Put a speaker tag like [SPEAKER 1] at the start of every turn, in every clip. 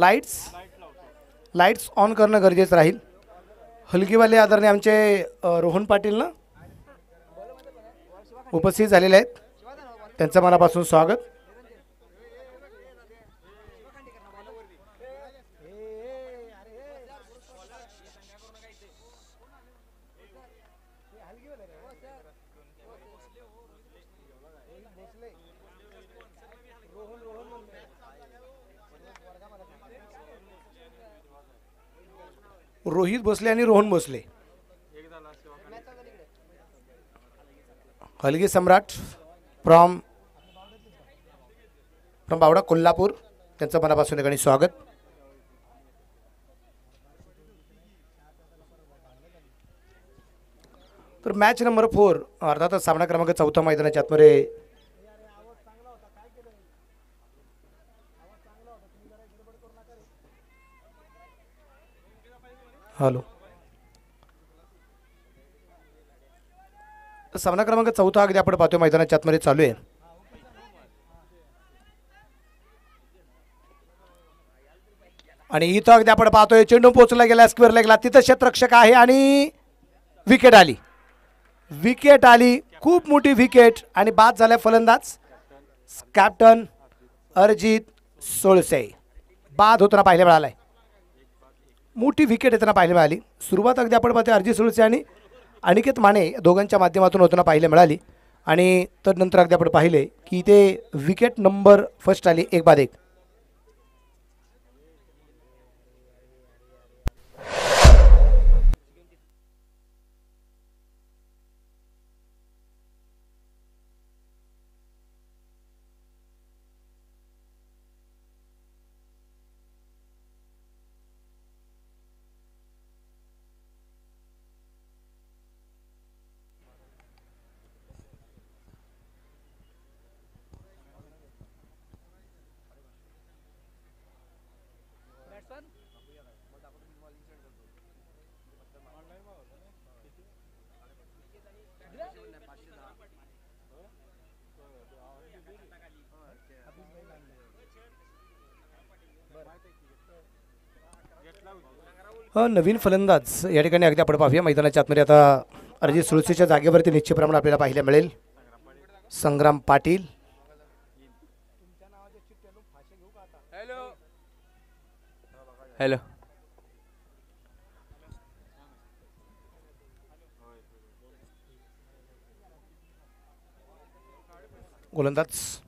[SPEAKER 1] Lights on करणं गरजेचं राहील. हलगीवाले आदरणीय आमचे रोहन पाटील ना उपस्थित झालेले आहेत, त्यांचं मनापासून स्वागत. रोहित भोसले आणि रोहन भोसले, हलगी सम्राट फ्रॉम बावडा कोल्हापूर, त्यांचं मनापासून ठिकाणी स्वागत. तर मॅच नंबर 4 अर्थातच सामना क्रमांक 4 मैदानाच्या आतमध्ये हॅलो सामना क्रमांक 4 अगदी आपण पाहतोय मैदानाच्या आतमध्ये चालू आहे. आणि इथं अगदी आपण पाहतोय चेंडू पोहोचला गेला, स्क्वेअरला गेला, तिथं क्षेत्ररक्षक आहे आणि विकेट आली, खूप मोठी विकेट आणि बाद झालाय फलंदाज कॅप्टन अरिजित सोळसे. बाद होताना पाहायला मिळालाय, मोठी विकेट येताना पाहायला मिळाली. सुरुवात अगदी आपण पाहतोय अरिजित सोळसे आणि अनिकेत माने दोघांच्या माध्यमातून होताना पाहायला मिळाली. आणि तर नंतर अगदी आपण पाहिले की ते विकेट नंबर फर्स्ट आली 1-1. नवीन फलंदाज या ठिकाणी अगदी आपण पाहूया मैदानाच्या आतमध्ये. आता अरिजित सोळसेच्या जागेवरती निश्चितप्रमाणे आपल्याला पाहायला मिळेल संग्राम पाटील.
[SPEAKER 2] हॅलो
[SPEAKER 1] गोलंदाज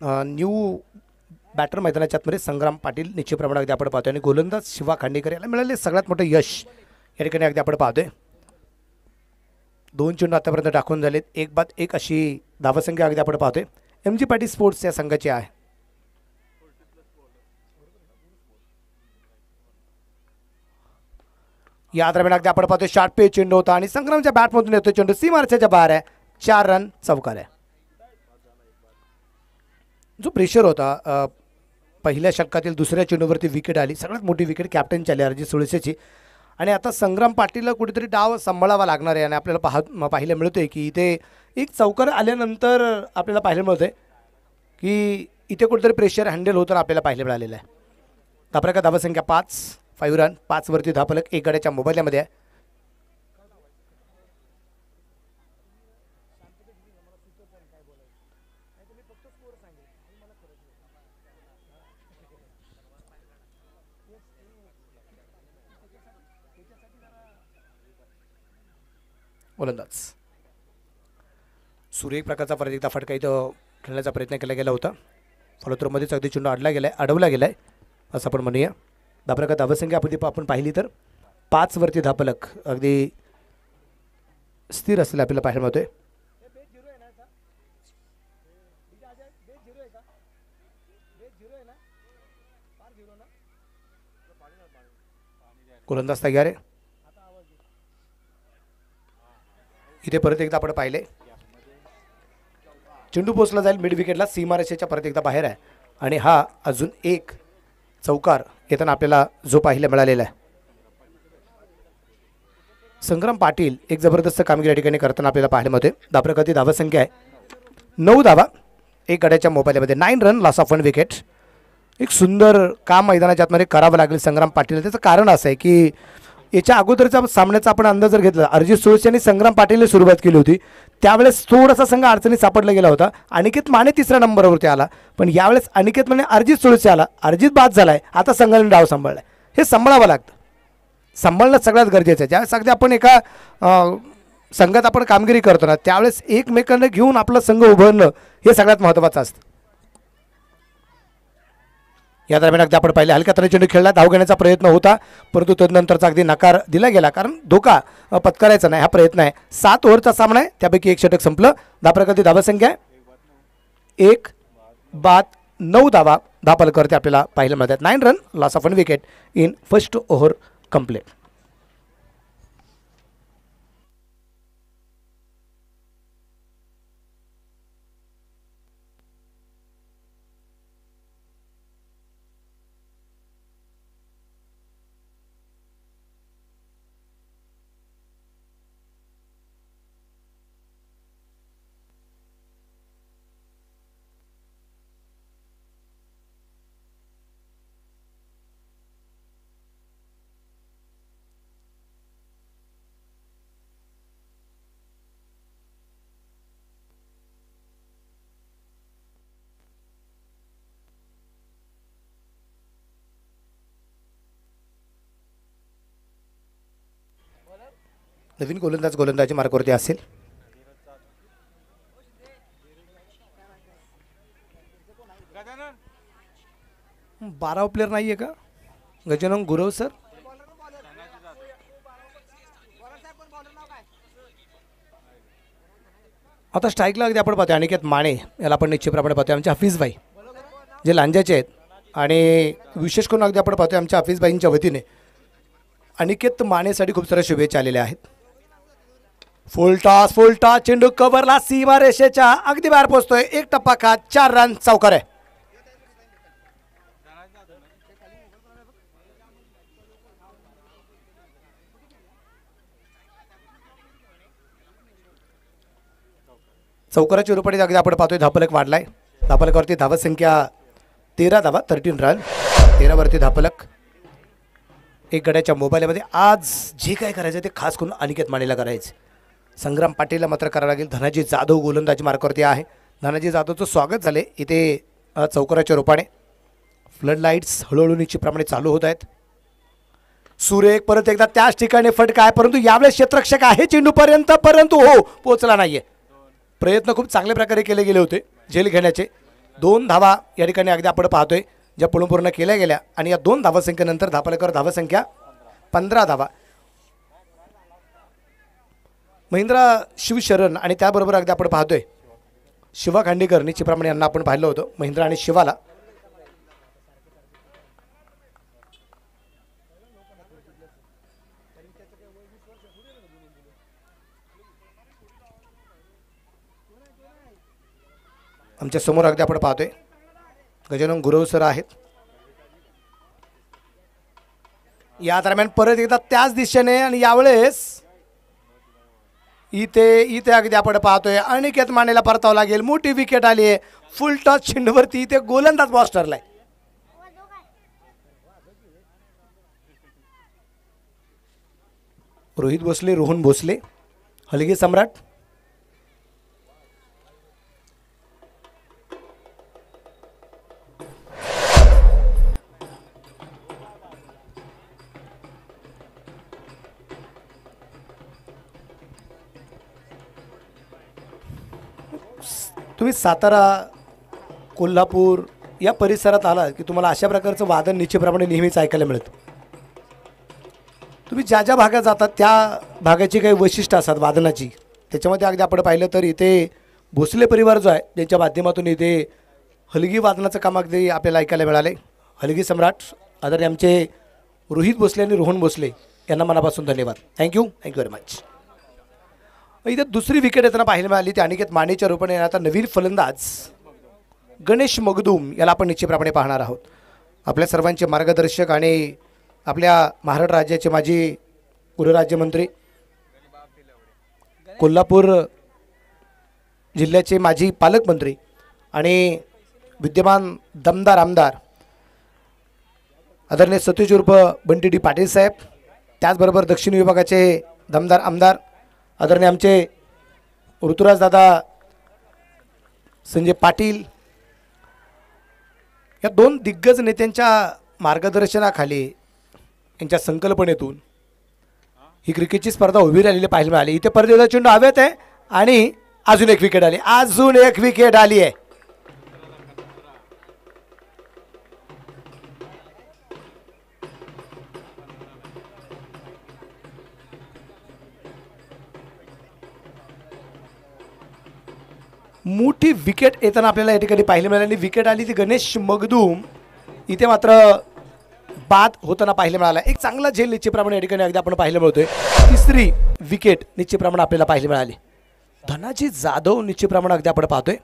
[SPEAKER 1] न्यू बॅटर मैदानाच्या आतमध्ये संग्राम पाटील निश्चितप्रमाणे अगदी आपण पाहतोय. आणि गोलंदाज शिवा खांडेकर याला मिळाले सगळ्यात मोठं यश या ठिकाणी अगदी आपण पाहतोय. 2 चेंडू आतापर्यंत टाकून झालेत, 1-1 अशी धावसंख्या अगदी आपण पाहतोय MG पाटील स्पोर्ट्स या संघाची आहे. या दरम्यान अगदी आपण पाहतोय शॉर्ट पे चेंडू होता आणि संग्रामच्या बॅटमधून येतो चेंडू सीमारेषेच्या बाहेर आहे. 4 रन चौकार आहे. जो प्रेशर होता पहिल्या षटकातील दुसऱ्या चेंडूवरती विकेट आली, सगळ्यात मोठी विकेट कॅप्टनची आली अरिजित सोळसेची. आणि आता संग्राम पाटीलला कुठेतरी डाव सांभाळावा लागणार आहे. आणि आपल्याला पाहायला मिळतंय की इथे एक चौकार आल्यानंतर आपल्याला पाहायला मिळतंय की इथे कुठेतरी प्रेशर हँडल होताना आपल्याला पाहायला मिळालेलं आहे. धापराका धावसंख्या 5 रन, 5 वरती धापलक 1 गड्याच्या मोबाईलमध्ये आहे. गोलंदाज सूर्य एक प्रकारचा परत एकदा फटका इथं खेळण्याचा प्रयत्न केला गेला होता. फलोत्तरमध्येच अगदी चेंडू अडवला गेलाय असं आपण म्हणूया. धापलका धावसंख्या आपण पाहिली तर 5 वरती धापलक अगदी स्थिर असलेला आपल्याला पाहायला मिळतोय. गोलंदाज तयार आहे. इथे परत एकदा आपण पाहिले चेंडू पोचला जाईल मिड विकेटला, सीमारेषेच्या परत एकदा बाहेर आहे. आणि हा अजून एक चौकार येताना आपल्याला जो पाहायला मिळालेला आहे. संग्राम पाटील एक जबरदस्त कामगिरी या ठिकाणी करताना आपल्याला पाहायला मिळते. धाप्रगती धावसंख्या आहे 9 धावा, 1 गड्याच्या मोबाईलमध्ये 9 रन, लॉस ऑफ 1 विकेट. एक सुंदर काम मैदानाच्या आतमध्ये करावं लागेल संग्राम पाटील. त्याचं कारण असं आहे की याच्या अगोदरच्या सामन्याचा आपण अंदाज जर घेतला, अरिजित सुळसे यांनी संग्राम पाटीलने सुरुवात केली होती. त्यावेळेस थोडासा संघ अडचणीत सापडला गेला होता. अनिकेत माने 3ऱ्या नंबरवरती आला, पण यावेळेस अनिकेत माने अर्जित सुळसे आला, अर्जित बाद झालाय. आता संघाने डाव सांभाळलाय. हे सांभाळावं लागतं, सांभाळणं सगळ्यात गरजेचं आहे. ज्यावेळेस अगदी आपण एका संघात आपण कामगिरी करतो ना, त्यावेळेस एकमेकांना घेऊन आपला संघ उभारणं हे सगळ्यात महत्त्वाचं असतं. या दरम्यान अगदी आपण पाहिले हलक्या तऱ्हेने चेंडू खेळला, धाव घेण्याचा प्रयत्न होता, परंतु तदनंतरचा अगदी नकार दिला गेला, कारण धोका पत्करायचा नाही हा प्रयत्न आहे. 7 ओव्हरचा सामना आहे, त्यापैकी 1 षटक संपलं. धाप्रगती धावसंख्या आहे 1 बाद 9 धावा. धापल करते आपल्याला पाहायला मिळतात. 9 run, loss of 1 wicket in first over complete. नवीन गोलंदाजी मार्गावरती असेल. बारावा प्लेअर नाही आहे का? गजानन गुरव सर. आता स्ट्राईकला अगदी आपण पाहतोय अनिकेत माने, याला आपण निश्चितप्रमाणे पाहतोय. आमचे हफीजबाई जे लांजाचे आहेत, आणि विशेष करून अगदी आपण पाहतोय आमच्या हफीजबाईंच्या वतीने अनिकेत मानेसाठी खूप साऱ्या शुभेच्छा आलेल्या आहेत. फुल टॉस चेंडू कव्हरला, सीमा रेषेच्या अगदी बाहेर पोहोचतोय. 1 टप्पा खात 4 रन चौकार आहे. चौकाराच्या रुपाने अगदी आपण पाहतोय धापलक वाढलाय. धापलकावरती धावसंख्या 13 धावा, 13 रन, 13वरती धापलक. 1 गड्याच्या मोबाईलमध्ये आज जे काय करायचं ते खास करून अनिकेत मानेला करायचं. संग्राम पाटीलला मात्र करावं लागेल. धनाजी जाधव गोलंदाजी मार्गावरती आहे. धनाजी जाधवचं स्वागत झाले इथे चौकाराच्या रूपाने. फ्लड लाईट्स हळूहळू निश्चितप्रमाणे चालू होत आहेत. सुरेख परत एकदा त्याच ठिकाणी फटका आहे, परंतु यावेळेस क्षेत्ररक्षक आहे चेंडूपर्यंत, परंतु पोहोचला नाहीये. प्रयत्न खूप चांगल्या प्रकारे केले गेले होते झेल घेण्याचे. 2 धावा या ठिकाणी अगदी आपण पाहतोय ज्या पूर्ण केल्या गेल्या, आणि या 2 धावसंख्येनंतर धापलकर धावसंख्या 15 धावा. महिंद्रा शिवशरण आणि त्याबरोबर अगदी आपण पाहतोय शिवा खांडेकर निश्चितप्रमाणे यांना आपण पाहिलं होतं, महिंद्रा आणि शिवाला. आमच्या समोर अगदी आपण पाहतोय गजानन गुरव सर आहेत. या दरम्यान परत एकदा त्याच दिशेने, आणि यावेळेस इथे अगदी आपण पाहतोय अनिकेत मानेला परतावं लागेल. मोठी विकेट आली आहे. फुल टॉस चेंडूवरती इथे गोलंदाज बॉस ठरलाय. रोहित भोसले, रोहन भोसले, हलगे सम्राट. तुम्ही सातारा, कोल्हापूर या परिसरात आला की तुम्हाला अशा प्रकारचं वादन निश्चितप्रमाणे नेहमीच ऐकायला मिळतं. तुम्ही ज्या ज्या भागात जातात त्या भागाची काही वैशिष्ट्य असतात वादनाची. त्याच्यामध्ये अगदी आपण पाहिलं तर इथे भोसले परिवार जो आहे त्यांच्या माध्यमातून इथे हलगी वादनाचं काम अगदी आपल्याला ऐकायला मिळाले. हलगी सम्राट आदरणीय आमचे रोहित भोसले आणि रोहन भोसले यांना मनापासून धन्यवाद. Thank you very much. इथे दुसरी विकेट येताना पाहायला मिळाली ती अनिकेत मानेच्या रूपाने. आता नवीन फलंदाज गणेश मगदूम याला आपण निश्चितप्रमाणे पाहणार आहोत. आपल्या सर्वांचे मार्गदर्शक आणि आपल्या महाराष्ट्र राज्याचे माजी गृहराज्यमंत्री कोल्हापूर जिल्ह्याचे माजी पालकमंत्री आणि विद्यमान दमदार आमदार आदरणीय सतीश उर्फ बंटी डी पाटील साहेब, त्याचबरोबर दक्षिण विभागाचे दमदार आमदार आदरणीय आमचे ऋतुराज दादा संजय पाटील, या दोन दिग्गज नेत्यांच्या मार्गदर्शनाखाली यांच्या संकल्पनेतून ही क्रिकेटची स्पर्धा उभी राहिलेली पाहायला मिळाली. इथे परदेचा चेंडू हवेत आहे आणि अजून एक विकेट आली, अजून एक विकेट आली आहे. मोठी विकेट येताना आपल्याला या ठिकाणी पाहायला मिळाली. विकेट आली ती गणेश मगदूम, इथे मात्र बाद होताना पाहायला मिळाला. एक चांगला झेल निश्चितप्रमाणे या ठिकाणी अगदी आपण पाहायला मिळतोय. तिसरी विकेट निश्चितप्रमाणे आपल्याला पाहायला मिळाली. धनाजी जाधव निश्चितप्रमाणे अगदी आपण पाहतोय.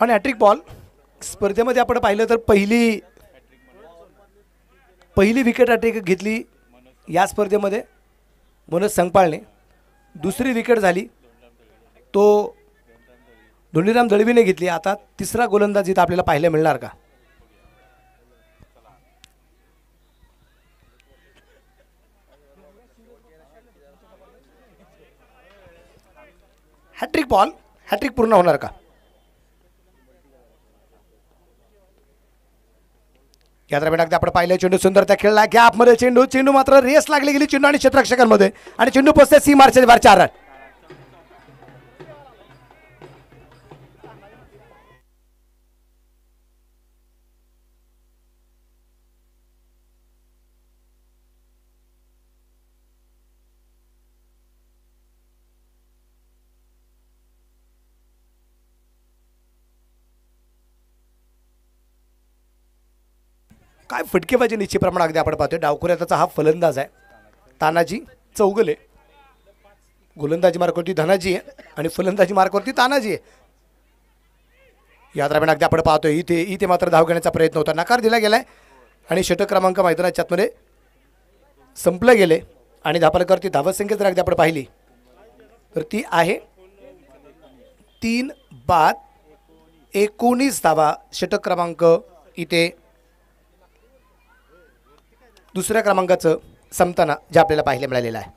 [SPEAKER 1] आणि हॅट्रिक बॉल स्पर्धेमध्ये आपण पाहिलं तर पहिली विकेट हॅट्रिक घेतली या स्पर्धेमध्ये मनोज संगपाळने. दुसरी विकेट झाली तो धोंडीराम दळवीने घेतली. आता तिसरा गोलंदाज इथं आपल्याला पाहायला मिळणार का? हॅट्रिक बॉल, हॅट्रिक पूर्ण होणार का? या दरम्यान अगदी आपण पाहिलं चेंडू सुंदर त्या खेळला गॅपमध्ये चेंडू मात्र रेस लागली गेली चेंडू आणि क्षेत्ररक्षकांमध्ये आणि चेंडू पोचते सी मार्चच्या बाहेर 4 रन. काय फटकेबाजी निश्चितप्रमाणे अगदी आपण पाहतोय. डावखुऱ्याचा हा फलंदाज आहे तानाजी चौगले. गोलंदाजी मार्कवरती धनाजी आहे आणि फलंदाजी मार्कवरती तानाजी आहे. या दरम्यान अगदी आपण पाहतोय इथे मात्र धाव घेण्याचा प्रयत्न होता, नकार दिला गेलाय आणि षटक क्रमांक मैदानाच्या आतमध्ये संपले गेले आणि धापलकरती धावसंख्या जर अगदी आपण पाहिली तर ती आहे 3 बाद 19 धावा. षटक क्रमांक इथे दुसऱ्या क्रमांकाचं संपताना जे आपल्याला पाहायला मिळालेलं आहे.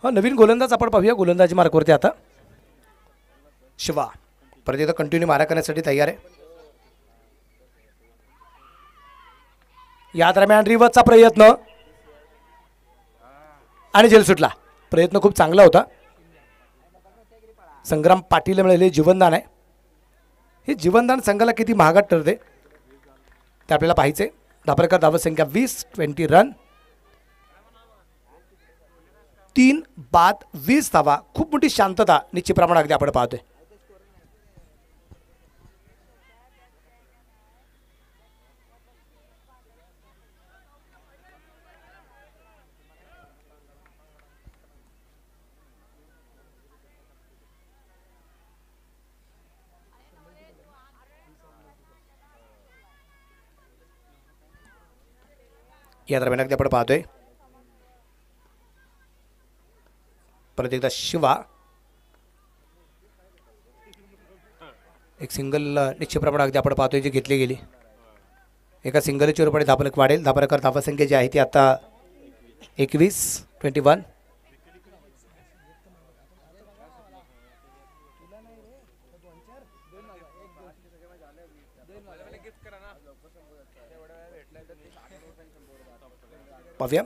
[SPEAKER 1] हा नवीन गोलंदाज आपण पाहूया. गोलंदाजी मार्कवरती आता शिवा परत एकदा कंटिन्यू मारा करण्यासाठी तयार आहे. या दरम्यान रिवर्सचा प्रयत्न आणि झेल सुटला. प्रयत्न खूप चांगला होता. संग्राम पाटील मिळालेले जीवनदान आहे. हे जीवनदान संघाला किती महागात ठरते ते आपल्याला पाहायचे. धापरकर धावसंख्या 20 रन 3 बाद 20 धावा. खूप मोठी शांतता निश्चितप्रमाणे अगदी आपण पाहतोय. या दरम्यान अगदी आपण पाहतोय परत एकदा शिवा एक सिंगल निश्चित प्रमाणात अगदी आपण पाहतोय जी घेतली गेली. एका सिंगलच्या रुपये धापलक वाढेल. धापलकर धावसंख्या जी आहे ती आता 21 पाहूया.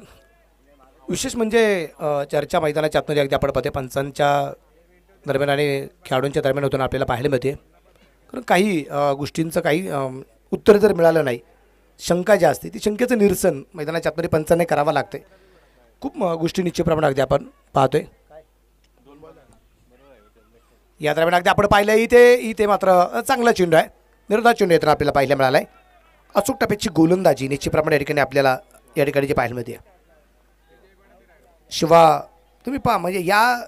[SPEAKER 1] विशेष म्हणजे चर्चा मैदानाच्या आतमध्ये अगदी आपण पाहते पंचांच्या दरम्यान आणि खेळाडूंच्या दरम्यान होताना आपल्याला पाहायला मिळते. कारण काही गोष्टींचं काही उत्तर जर मिळालं नाही, शंका जी असते ती शंकेचं निरसन मैदानाच्या आतमध्ये पंचांनी करावं लागते. खूप गोष्टी निश्चित प्रमाणात अगदी आपण पाहतोय. या दरम्यान अगदी आपण पाहिलं इथे मात्र चांगला चेंडू आहे. निर्धार चेंडू येताना आपल्याला पाहायला मिळाला आहे. अचूक टप्प्याची गोलंदाजी निश्चित प्रमाणात या ठिकाणी आपल्याला या ठिकाणी जे पाहायला मिळते. शिवा तुम्ही पहा म्हणजे या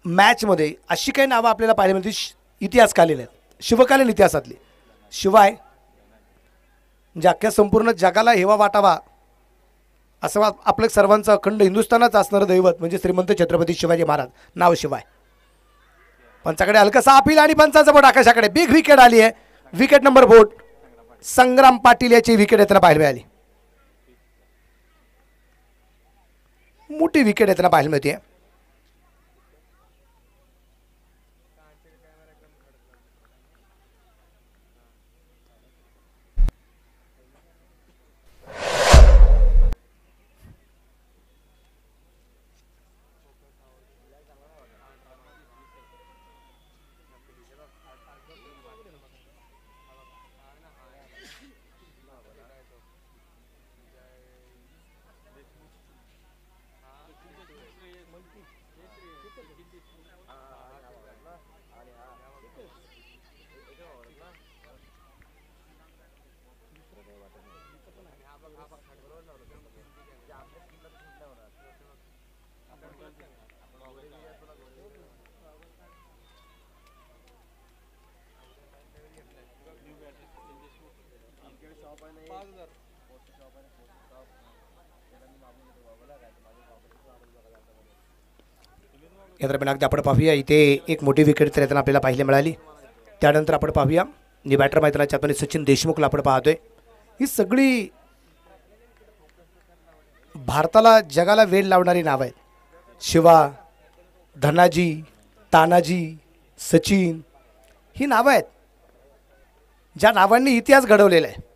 [SPEAKER 1] मॅचमध्ये अशी काही नावं आपल्याला पाहायला मिळते इतिहासकालीन आहेत, शिवकालीन इतिहासातली. शिवाय म्हणजे अख्ख्या संपूर्ण जगाला हेवा वाटावा असं आपलं सर्वांचं अखंड हिंदुस्थानात असणारं दैवत म्हणजे श्रीमंत छत्रपती शिवाजी महाराज नाव शिवाय. पंचाकडे हलकासा अपील आणि पंचाचं बोट आकाशाकडे. बिग विकेट आली आहे. विकेट नंबर बोट संग्राम पाटील याची विकेट येताना पाहायला मिळाली. मोठी विकेट येताना पाहायला मिळते. या दरम्यान अगदी आपण पाहूया इथे एक मोठी विकेट येताना आपल्याला पाहायला मिळाली. त्यानंतर आपण पाहूया नि बॅटर मैदानाच्या आतमध्ये सचिन देशमुखला आपण पाहतोय. ही सगळी भारताला जगाला वेळ लावणारी नावं आहेत. शिवा, धनाजी, तानाजी, सचिन ही नावं आहेत ज्या नावांनी इतिहास घडवलेला आहे.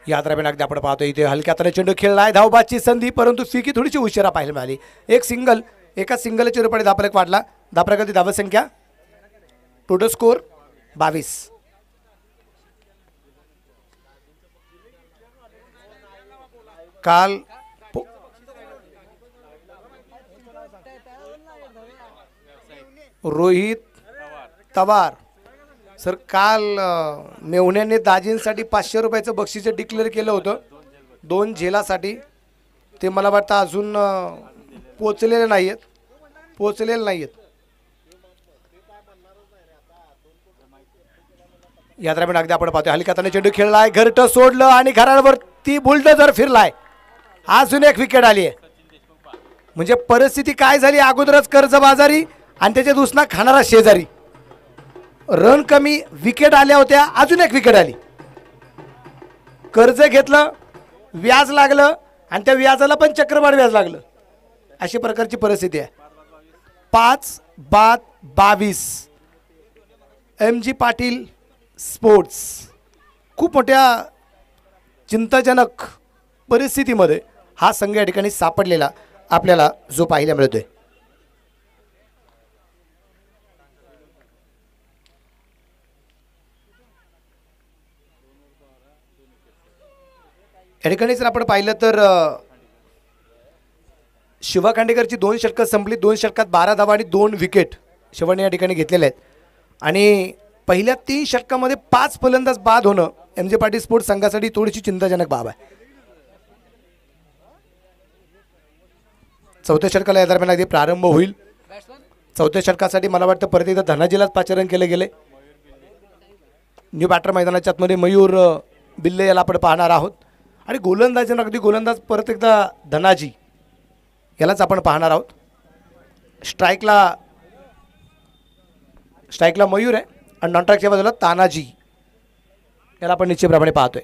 [SPEAKER 1] या दरम्यान अगदी आपण पाहतो इथे हलक्या हाताने चेंडू खेळला आहे. धावबाची संधी परंतु फिकी थोडीशी उशिरा पाहायला मिळाली. एक सिंगल एका सिंगलच्या रुपये धापलक वाढला. धापलकाची धावसंख्या टोटल स्कोर 22. काल रोहित तवार सर काल मेहुण्याने दाजींसाठी 500 रुपयाचं बक्षीस डिक्लेअर केलं होतं 2 झेलासाठी. ते मला वाटतं अजून पोचलेले नाहीत. या दरम्यान अगदी आपण पाहतोय हलक्या हाताने चेंडू खेळलाय. घरटं सोडलं आणि घरावरती बुलडोझर फिरलाय. अजून एक विकेट आली आहे. म्हणजे परिस्थिती काय झाली, अगोदरच कर्जबाजारी आणि त्याच्या दुसरा खाणारा शेजारी. रन कमी, विकेट आल्या होत्या, अजून एक विकेट आली. कर्ज घेतलं, व्याज लागलं आणि त्या व्याजाला पण चक्रवाढ व्याज लागलं. अशी प्रकारची परिस्थिती आहे. 5-22 MG पाटील स्पोर्ट्स खूप मोठ्या चिंताजनक परिस्थितीमध्ये हा संघ या ठिकाणी सापडलेला आपल्याला जो पाहायला मिळतोय. या ठिकाणी जर आपण पाहिलं तर शिवा खांडेकरची 2 षटकं संपली. 2 षटकात 12 धावा आणि 2 विकेट शिवाने या ठिकाणी घेतलेल्या आहेत. आणि पहिल्या 3 षटकामध्ये 5 फलंदाज बाद होणं MG पाटील स्पोर्ट्स संघासाठी थोडीशी चिंताजनक बाब आहे. चौथ्या षटकाला या दरम्यान अगदी प्रारंभ होईल. चौथ्या षटकासाठी मला वाटतं परत एकदा धनाजीलाच पाचारण केलं गेले. न्यू बॅटर मैदानाच्या आतमध्ये मयूर बिल्ले याला आपण पाहणार आहोत. आणि गोलंदाज अगदी गोलंदाज परत एकदा धनाजी यालाच आपण पाहणार आहोत. स्ट्राईकला मयूर आहे आणि नॉन स्ट्राईकच्या बाजूला तानाजी याला आपण निश्चितप्रमाणे पाहतोय.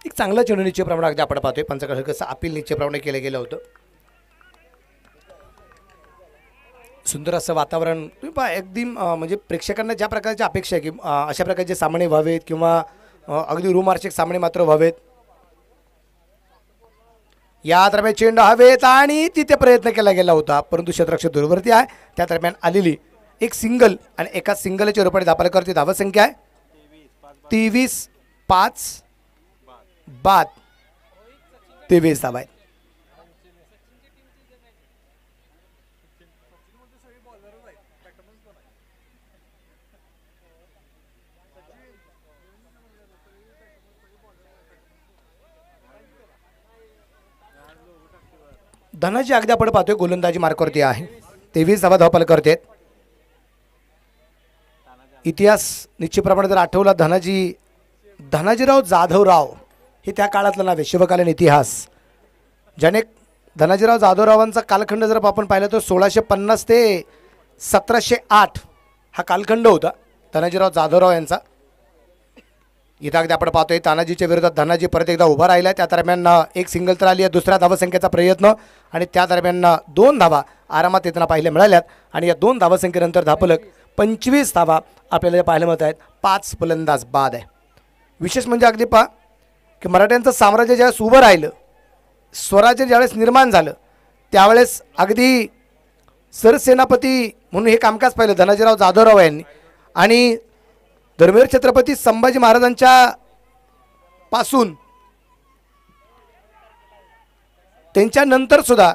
[SPEAKER 1] एक चांगला चेंडू निश्चितप्रमाणे अगदी आपण पाहतोय. पंचाकडे कसं अपील निश्चितप्रमाणे केलं गेलं होतं. सुंदर असं वातावरण तुम्ही पहा. अगदी म्हणजे प्रेक्षकांना ज्या प्रकारच्या अपेक्षा आहे की अशा प्रकारचे सामने व्हावेत किंवा अगदी रोमांचक सामने मात्र व्हावेत. या दरम्यान चेंडू हवेत आणि तिथे प्रयत्न केला गेला होता परंतु क्षेत्ररक्षक दूरवरती आहे. त्या दरम्यान आलेली एक सिंगल आणि एका सिंगलच्या रूपाने धापालकरती धावा संख्या आहे 23-5 बाद 23 धावा आहेत. धनाजी अगदी आपण पाहतोय गोलंदाजी मार्कवरती आहे. 23 धावा धावपाल करते. इतिहास निश्चितप्रमाणे जर आठवला धनाजीराव जाधवराव हे त्या काळातलं नाव आहे. शिवकालीन इतिहास ज्याने धनाजीराव जाधवरावांचा कालखंड जर आपण पाहिलं तर 1650 ते 1708 हा कालखंड होता धनाजीराव जाधवराव यांचा. इथं अगदी आपण पाहतोय तानाजीच्या विरोधात धनाजी परत एकदा उभा राहिला. त्या दरम्यान एक सिंगल तर आली आहे. दुसऱ्या धावसंख्येचा प्रयत्न आणि त्या दरम्यान 2 धावा आरामात येताना पाहायला मिळाल्यात. आणि या 2 धावसंख्येनंतर धापलक 25 धावा आपल्याला पाहायला मिळत आहेत. 5 फलंदाज बाद आहे. विशेष म्हणजे अगदी पहा की मराठ्यांचं साम्राज्य ज्यावेळेस उभं राहिलं, स्वराज्य ज्यावेळेस निर्माण झालं त्यावेळेस अगदी सरसेनापती म्हणून हे कामकाज पाहिलं धनाजीराव जाधवराव यांनी. आणि धर्मवीर छत्रपती संभाजी महाराजांच्या पासून त्यांच्यानंतर सुद्धा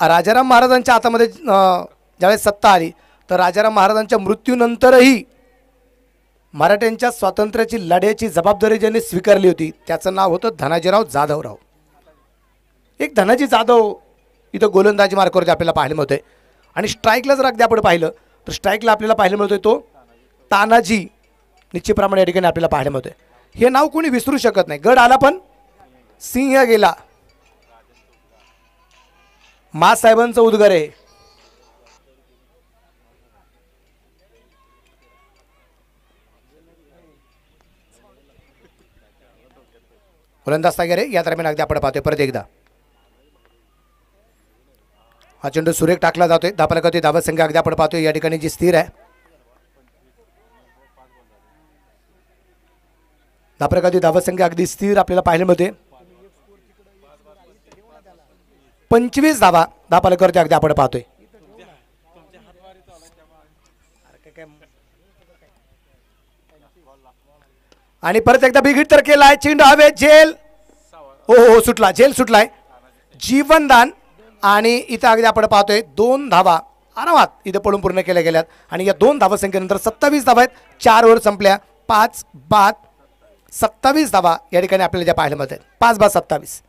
[SPEAKER 1] राजाराम महाराजांच्या हातामध्ये ज्यावेळेस सत्ता आली तर राजाराम महाराजांच्या मृत्यूनंतरही मराठ्यांच्या स्वातंत्र्याची लढ्याची जबाबदारी ज्यांनी स्वीकारली होती त्याचं नाव होतं धनाजीराव जाधवराव. एक धनाजी जाधव इथं गोलंदाजी मार्कवरती आपल्याला पाहायला मिळतोय. आणि स्ट्राईकला जर अगदी आपण पाहिलं तर स्ट्राईकला आपल्याला पाहायला मिळतोय तो तानाजी निश्चितप्रमाणे या ठिकाणी आपल्याला पाहायला मिळतोय. हे नाव कोणी विसरू शकत नाही. गड आला पण सिंह गेला. मासाहेबांचं उद्गार आहे. गोलंदाज वगैरे या दरम्यान अगदी आपण पाहतोय परत एकदा हा चेंडू सुरेख टाकला जातोय. धापालकरती धावा संख्या अगदी आपण पाहतोय या ठिकाणी जी स्थिर आहे. धापालकरती धावा संख्या अगदी स्थिर आपल्याला पाहायला मिळते. 25 धावा धापालकरती अगदी आपण पाहतोय. आणि परत एकदा बिग हिट तर केलाय. चेंडू हवे झेल हो सुटला. झेल सुटलाय. जीवनदान आणि इथं अगदी आपण पाहतोय 2 धावा आरामात इथं पळून पूर्ण केल्या गेल्यात. आणि या 2 धावा संख्येनंतर 27 धावा आहेत. 4 ओव्हर संपल्या. 5 बाद 27 धावा या ठिकाणी आपल्याला ज्या पाहायला मिळत आहेत. 5 बाद 27.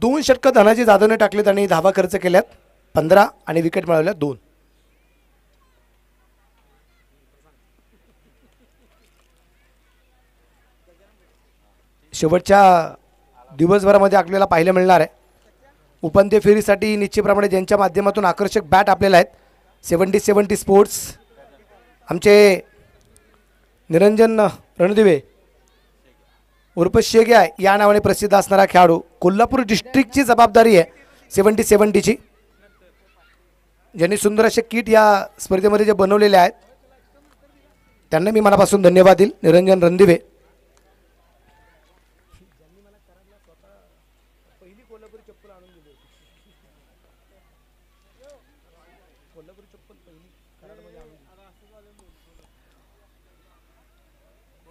[SPEAKER 1] दोन षटकं धनाजी जाधवने टाकलेत आणि धावा खर्च केल्यात 15 आणि विकेट मिळवल्या 2. शेवटच्या दिवसभरामध्ये आपल्याला पाहायला मिळणार आहे उपांत्य फेरीसाठी निश्चितप्रमाणे ज्यांच्या माध्यमातून आकर्षक बॅट आपल्याला आहेत 70 स्पोर्ट्स आमचे निरंजन रणदिवे उर्फ शेग्या या नावाने प्रसिद्ध असणारा खेळाडू. कोल्हापूर डिस्ट्रिक्टची जबाबदारी आहे 70 ची. ज्यांनी सुंदर असे किट या स्पर्धेमध्ये जे बनवलेले आहेत त्यांना मी मनापासून धन्यवाद देईल. निरंजन रणदिवे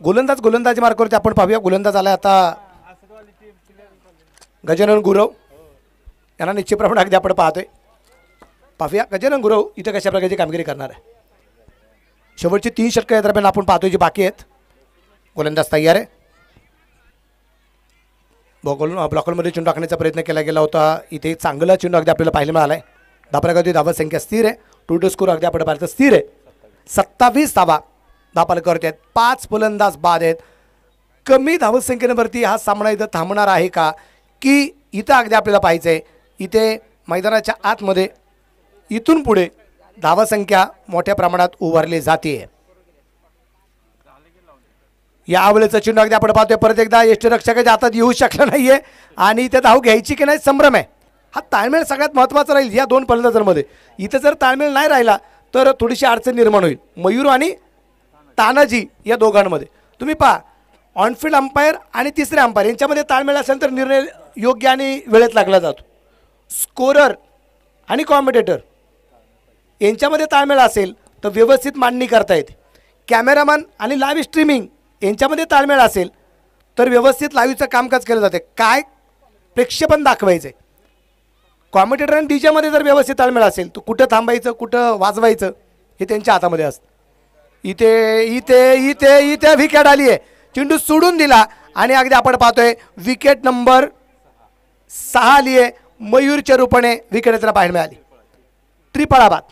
[SPEAKER 1] गोलंदाजी मार्कावरती आपण पाहूया. गोलंदाज आला आता गजानन गुरव यांना निश्चित प्रमाणात अगदी आपण पाहतोय. पाहूया गजानन गुरव इथं कशा प्रकारची कामगिरी करणार आहे. शेवटची 3 षटकं या दरम्यान आपण पाहतोय जी बाकी आहेत. गोलंदाज तयार आहे. ब्लॉकमध्ये चेंडू टाकण्याचा प्रयत्न केला गेला होता. इथे चांगला चेंडू अगदी आपल्याला पाहायला मिळाला आहे. धापालकाची धावा संख्या स्थिर आहे. टू स्कोर अगदी आपण पाहतो स्थिर आहे. 27 धावा धापालकावरती आहेत. 5 फलंदाज बाद आहेत. कमी धावसंख्येवरती हा सामना इथं थांबणार आहे का की इथं अगदी आपल्याला पाहायचं आहे. इथे मैदानाच्या आतमध्ये इथून पुढे धावसंख्या मोठ्या प्रमाणात उभारली जाते. यावेळेचा चेंडू अगदी आपण पाहतोय परत एकदा यष्टीरक्षकाच्या हातात येऊ शकला नाहीये आणि इथे धाव घ्यायची की नाही संभ्रम आहे. हा ताळमेळ सगळ्यात महत्त्वाचा राहील या 2 फलंदाजांमध्ये. इथं जर ताळमेळ नाही राहिला तर थोडीशी अडचण निर्माण होईल. मयूर आणि तानाजी या दोघांमध्ये तुम्ही पहा ऑनफिल्ड अंपायर आणि तिसरे अंपायर यांच्यामध्ये ताळमेळ असेल तर निर्णय योग्य आणि वेळेत लागला जातो. स्कोरर आणि कॉमेंटेटर यांच्यामध्ये ताळमेळ असेल तर व्यवस्थित मांडणी करता येते. कॅमेरामॅन आणि लाईव्ह स्ट्रीमिंग यांच्यामध्ये ताळमेळ असेल तर व्यवस्थित लाईव्हचं कामकाज केलं जाते. काय प्रेक्षेपण दाखवायचं आहे. कॉमेंटेटर आणि डीजेमध्ये जर व्यवस्थित ताळमेळ असेल तर कुठं थांबायचं कुठं वाजवायचं हे त्यांच्या हातामध्ये असतं. इथे इथे इथे इथे विकेट आली आहे. चेंडू सोडून दिला आणि अगदी आपण पाहतोय विकेट नंबर 6 आली आहे. मयूरच्या रूपाने विकेट त्याला पाहायला मिळाली. त्रिफळा बाद.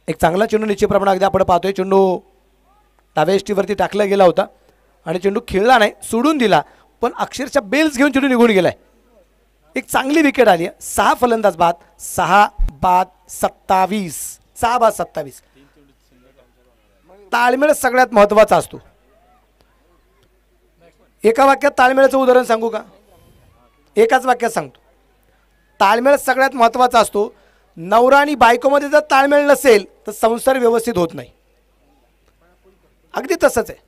[SPEAKER 1] एक चांगला चेंडू निश्चित प्रमाणात अगदी आपण पाहतोय. चेंडू डाव्या यष्टीवरती टाकला गेला होता आणि चेंडू खेळला नाही सोडून दिला पण अक्षरशः बेल्स घेऊन चेंडू निघून गेलाय. एक चांगली विकेट आली आहे. 6 फलंदाज बाद. 6 बाद 27. 6 बाद 27. ताळमेळ सगळ्यात महत्त्वाचा असतो. एका वाक्यात ताळमेळाचं उदाहरण सांगू का? एकाच वाक्यात सांगतो. ताळमेळ सगळ्यात महत्त्वाचा असतो. नवरा आणि बायकोमध्ये जर ताळमेळ नसेल तर संसार व्यवस्थित होत नाही. अगदी तसंच आहे.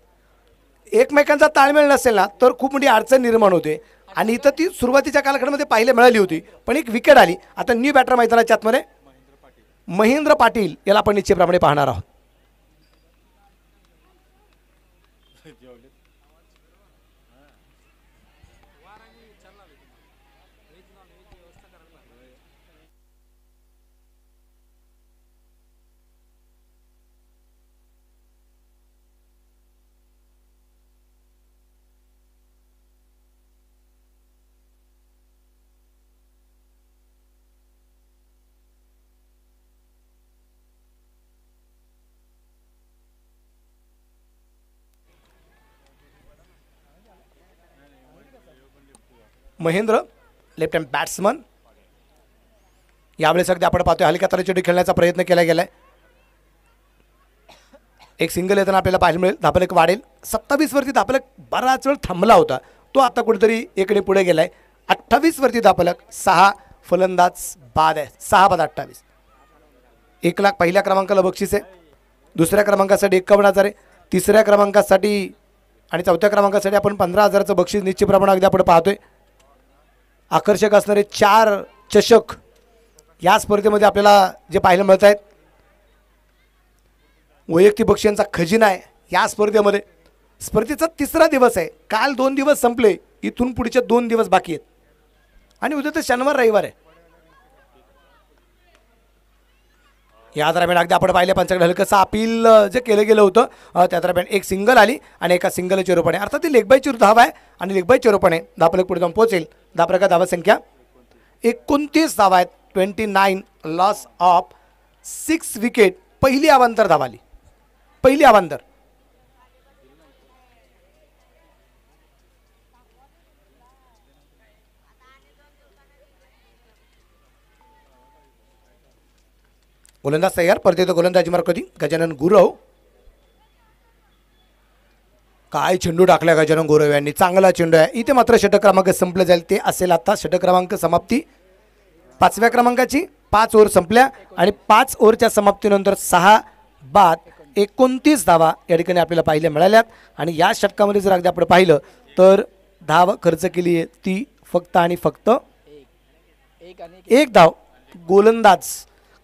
[SPEAKER 1] एकमेकांचा ताळमेळ नसेल ना तर खूप मोठी अडचण निर्माण होते आणि इथं ती सुरुवातीच्या कालखंडामध्ये पाहायला मिळाली होती पण एक विकेट आली. आता न्यू बॅटर मैदानाच्या आतमध्ये महेंद्र पाटील याला आपण निश्चितप्रमाणे पाहणार आहोत. महेंद्र लेफ्ट हँड बॅट्समन यावेळेस अगदी आपण पाहतोय हलक्या तऱ्हेने चेंडू खेळण्याचा प्रयत्न केला गेलाय. एक सिंगल येताना आपल्याला पाहायला मिळेल. धापलक वाढेल. 27 वरती धापलक बराच वेळ थांबला होता तो आता कुठेतरी एकडे पुढे गेलाय. 28 वरती धापलक. 6 फलंदाज बाद आहे. 6 बाद 28. 1 लाख पहिल्या क्रमांकाला बक्षीस आहे. दुसऱ्या क्रमांकासाठी 51,000 आहे. तिसऱ्या क्रमांकासाठी आणि चौथ्या क्रमांकासाठी आपण 15,000चं बक्षीस निश्चित प्रमाणात अगदी आपण पाहतोय. आकर्षक असणारे 4 चषक या स्पर्धेमध्ये आपल्याला जे पाहायला मिळत आहेत. वैयक्तिक बक्षिसांचा खजिना आहे या स्पर्धेमध्ये. स्पर्धेचा 3रा दिवस आहे. काल 2 दिवस संपले. इथून पुढचे 2 दिवस बाकी आहेत आणि उद्या तर शनिवार रविवार आहे. या दरम्यान अगदी आपण पाहिले पंचाकडे हलकंसं अपील जे केलं गेलं होतं त्या दरम्यान एक सिंगल आली आणि एका सिंगलच्या रूपाने अर्थात ती लेगबायची धाव आहे आणि लेगबायच्या रूपाने धापलक पुढे जाऊन पोहोचेल. धापलका धावा संख्या 29 धावा आहेत. 29 लॉस ऑफ 6 विकेट. पहिली अवांतर धाव आली. पहिली अवांतर. गोलंदाज तयार. परत येतो गोलंदाजी मार्कवरती गजानन गुरव. काय चेंडू टाकला गजानन गुरव यांनी. चांगला चेंडू आहे. इथे मात्र षटक क्रमांक संपलं जाईल ते असेल आता षटक क्रमांक समाप्ती. 5व्या क्रमांकाची 5 ओव्हर संपल्या आणि 5 ओव्हरच्या समाप्तीनंतर 6 बाद 29 धावा या ठिकाणी आपल्याला पाहायला मिळाल्यात. आणि या षटकामध्ये जर अगदी आपण पाहिलं तर धाव खर्च केली आहे ती फक्त आणि फक्त 1 धाव. गोलंदाज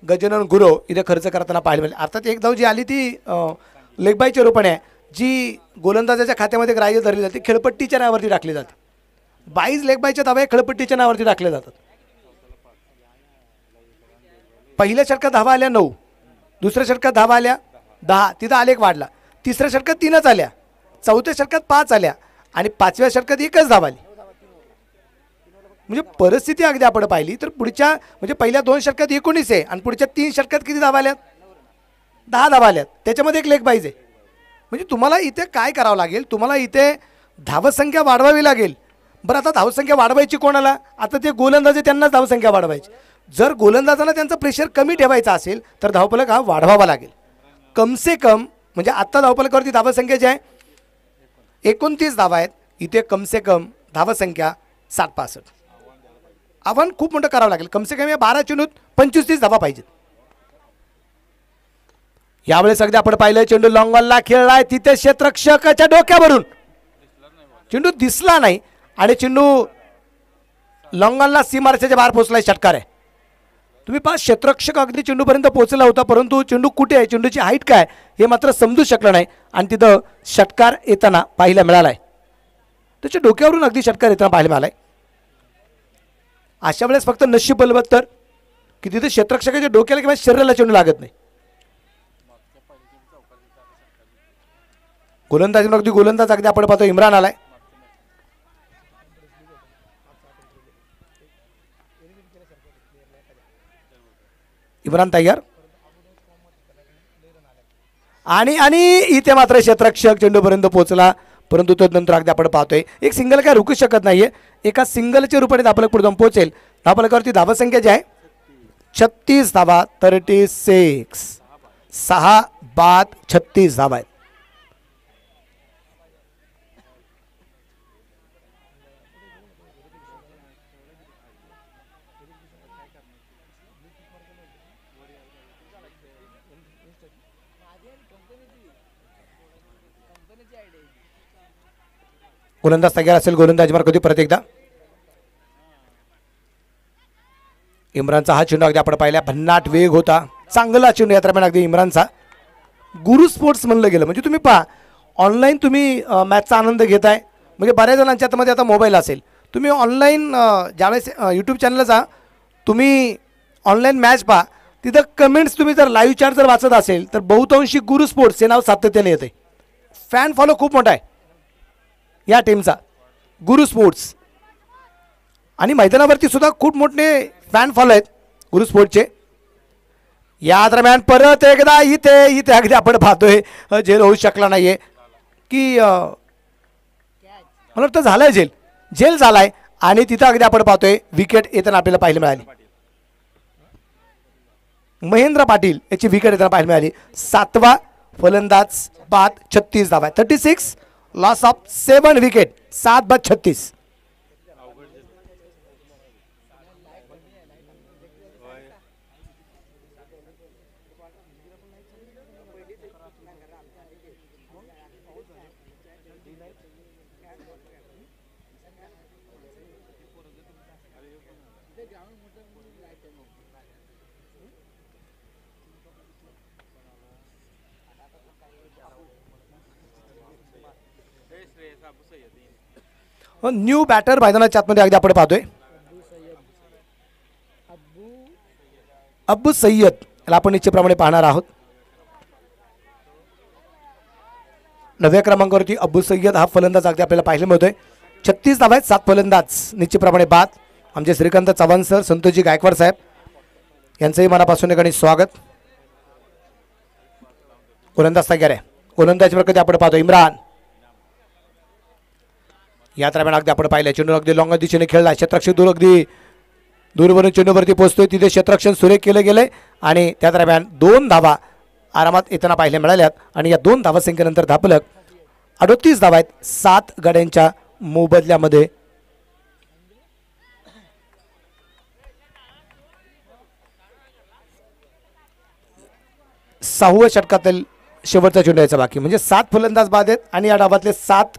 [SPEAKER 1] गजानन गुरव इथे खर्च करताना पाहायला मिळेल. अर्थात एक धाव जी आली ती लेगबायच्या रूपाने आहे, जी गोलंदाजाच्या खात्यामध्ये ग्राह्य धरली जाते, खेळपट्टीच्या नावावरती टाकली जाते. 22 लेगबायच्या धावा खेळपट्टीच्या नावावरती टाकल्या जातात. पहिल्या षटकात धावा आल्या 9, दुसऱ्या षटकात धावा आल्या 10, तिथं आलेख वाढला. तिसऱ्या षटकात 3च आल्या, चौथ्या षटकात 5 आल्या आणि 5व्या षटकात 1च धावा आली. म्हणजे परिस्थिती अगदी आपण पाहिली तर पुढच्या म्हणजे पहिल्या 2 षटकात 19 आहे आणि पुढच्या 3 षटकात किती धावा आल्यात? 10 धावा आल्यात. त्याच्यामध्ये एक लेग बाईज आहे. म्हणजे तुम्हाला इथे काय करावं लागेल, तुम्हाला इथे धावसंख्या वाढवावी लागेल. बरं, आता धावसंख्या वाढवायची कोणाला? आता ते गोलंदाज त्यांनाच धावसंख्या वाढवायची. जर गोलंदाजाला त्यांचा प्रेशर कमी ठेवायचा असेल तर धावफलक हा वाढवावा लागेल. कमसे कम म्हणजे आत्ता धावफलकावरती धावसंख्या जी आहे 29 धावा आहेत, इथे कमसे कम धावसंख्या 60-65. आव्हान खूप मोठं करावं लागेल. कमसे कम या 12 चेंडूत 25-30 धावा पाहिजेत. यावेळेस अगदी आपण पाहिलं चेंडू लॉंगॉनला खेळलाय, तिथे क्षेत्ररक्षकाच्या डोक्यावरून चेंडू दिसला नाही आणि चेंडू लॉंगॉनला सीमारेषेच्या बाहेर पोहोचलाय. षटकार आहे. तुम्ही पहा, क्षेत्ररक्षक अगदी चेंडूपर्यंत पोहोचला होता, परंतु चेंडू कुठे आहे, चेंडूची हाईट काय हे मात्र समजू शकलं नाही आणि तिथं षटकार येताना पाहायला मिळालाय. त्याच्या डोक्यावरून अगदी षटकार येताना पाहायला मिळालाय. अशा वेळेस फक्त नशीब बलवत्तर की तिथे क्षेत्ररक्षकाच्या डोक्याला किंवा शरीराला चेंडू लागत नाही. गोलंदाज अगदी आपण पाहतो इम्रान आलाय. इम्रान तयार आणि इथे मात्र क्षेत्ररक्षक चेंडूपर्यंत पोहोचला, परंतु तो नंतर अगदी आपण पाहतोय एक सिंगल काय रुकू शकत नाहीये. एका सिंगलच्या रूपाने धावफलक पुढे जाऊन पोहोचेल. धावफलकावरती धावसंख्या जी आहे 36 धावा, 36 6 बाद 36 धावा आहेत. गोलंदाज तयार असेल. गोलंदाज मार्ग होती परत एकदा. इम्रानचा हा चेंडू अगदी आपण पाहिला, भन्नाट वेग होता, चांगला चेंडू या दरम्यान अगदी इम्रानचा. गुरु स्पोर्ट्स म्हणलं गेलं म्हणजे तुम्ही पहा, ऑनलाईन तुम्ही मॅचचा आनंद घेताय. म्हणजे बऱ्याच जणांच्या हातामध्ये आता मोबाईल असेल, तुम्ही ऑनलाईन ज्यावेळेस यूट्यूब चॅनलला जा, तुम्ही ऑनलाईन मॅच पहा, तिथं कमेंट्स तुम्ही जर लाईव्ह चॅट जर वाचत असेल तर बहुतांशी गुरु स्पोर्ट्स हे नाव सातत्याने येते. फॅन फॉलो खूप मोठा आहे या टीमचा, गुरु स्पोर्ट्स. आणि मैदानावरती सुद्धा खूप मोठे फॅन फॉलो आहेत गुरु स्पोर्ट्सचे. या दरम्यान परत एकदा इथे अगदी आपण पाहतोय झेल होऊ शकला नाहीये की मला वाटतं झालाय झेल झालाय आणि तिथं अगदी आपण पाहतोय विकेट येताना आपल्याला पाहायला मिळाली. महेंद्र पाटील याची विकेट येताना पाहायला मिळाली. 7वा फलंदाज बाद 36 धावा, 36 लॉस ऑफ 7 विकेट, 7 बाद 36. न्यू बॅटर मैदानाच्या आतमध्ये अगदी आपण पाहतोय अब्बू सय्यद याला आपण निश्चितप्रमाणे पाहणार आहोत. 9व्या क्रमांकावरती अब्बू सय्यद हा फलंदाज अगदी आपल्याला पाहायला मिळतोय. 36 धावा आहेत, 7 फलंदाज निश्चितप्रमाणे बाद. आमचे श्रीकांत चव्हाण सर, संतोषजी गायकवाड साहेब यांचंही मनापासून एक आणि स्वागत. गोलंदाज तयार आहे. गोलंदाज कधी आपण पाहतो इम्रान. या दरम्यान अगदी आपण पाहिलं चेंडू अगदी लॉंग दिशेने खेळला. क्षेत्ररक्षक दूर अगदी दूरवरून चेंडूवरती पोहोचतोय, तिथे क्षेत्ररक्षण सुरेख केलं गेलंय आणि त्या दरम्यान 2 धावा आरामात येताना पाहायला मिळाल्यात. आणि या 2 धावसंख्येनंतर धापलक 38 धावा आहेत 7 गड्यांच्या मोबदल्यामध्ये. सहाव्या षटकातील शेवटचा चेंडू यायचा बाकी, म्हणजे 7 फलंदाज बाद आहेत आणि या डावातले 7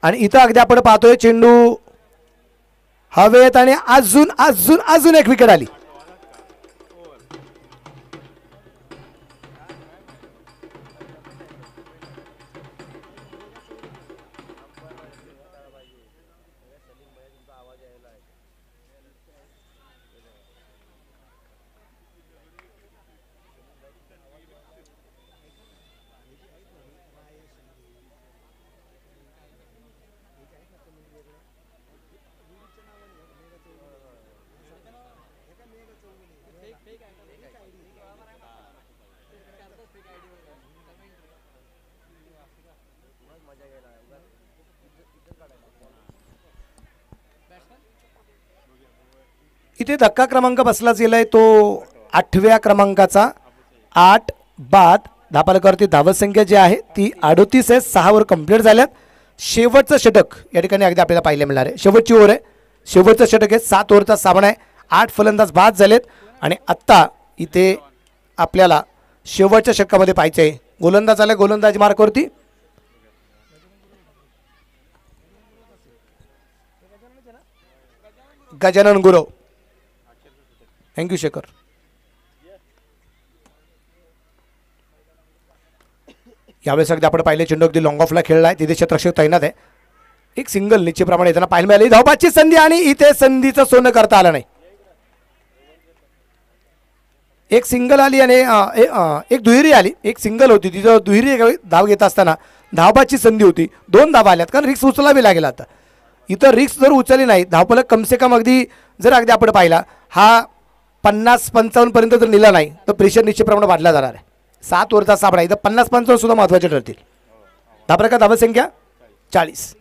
[SPEAKER 1] आणि इथं अगदी आपण पाहतोय चेंडू हवेत आणि अजून अजून अजून एक विकेट आली. इथे धक्का क्रमांक बसलाच गेलाय तो 8व्या क्रमांकाचा. 8 बाद धापालकावरती धावसंख्या जी आहे ती 38 आहे. 6 ओव्हर कंप्लीट झाल्यात. शेवटचं षटक या ठिकाणी अगदी आपल्याला पाहायला मिळणार आहे. शेवटची ओव्हर आहे, शेवटचं षटक आहे. 7 ओव्हरचा सामना आहे. 8 फलंदाज बाद झालेत आणि आत्ता इथे आपल्याला शेवटच्या षटकामध्ये पाहायचं आहे. गोलंदाज आला, गोलंदाज मार्कवरती. गजानन गुरव. थँक्यू शेखर. यावेळेस अगदी आपण पाहिले चेंडू अगदी लॉंग ऑफला खेळला आहे. तिथे क्षेत्ररक्षक तैनात आहे. एक सिंगल निश्चितप्रमाणे त्यांना पाहायला मिळाली. धावबाची संधी आणि इथे संधीचं सोनं करता आलं नाही. एक सिंगल आली आणि एक दुहेरी आली. एक सिंगल होती, तिथं दुहेरी धाव घेत असताना धावबाची संधी होती. 2 धावा आल्यात कारण रिक्स उचलावी लागेल. आता इथं रिक्स जर उचलली नाही, धावफलक कमसे कम अगदी जर अगदी आपण पाहिला हा 50-55 पर्यंत जर नेला नाही तर प्रेशर निश्चितप्रमाणे वाढला जाणार आहे. 7 ओव्हरचा सामना इथं 50-55 सुद्धा महत्त्वाचे ठरतील. धावफलक धावसंख्या 40.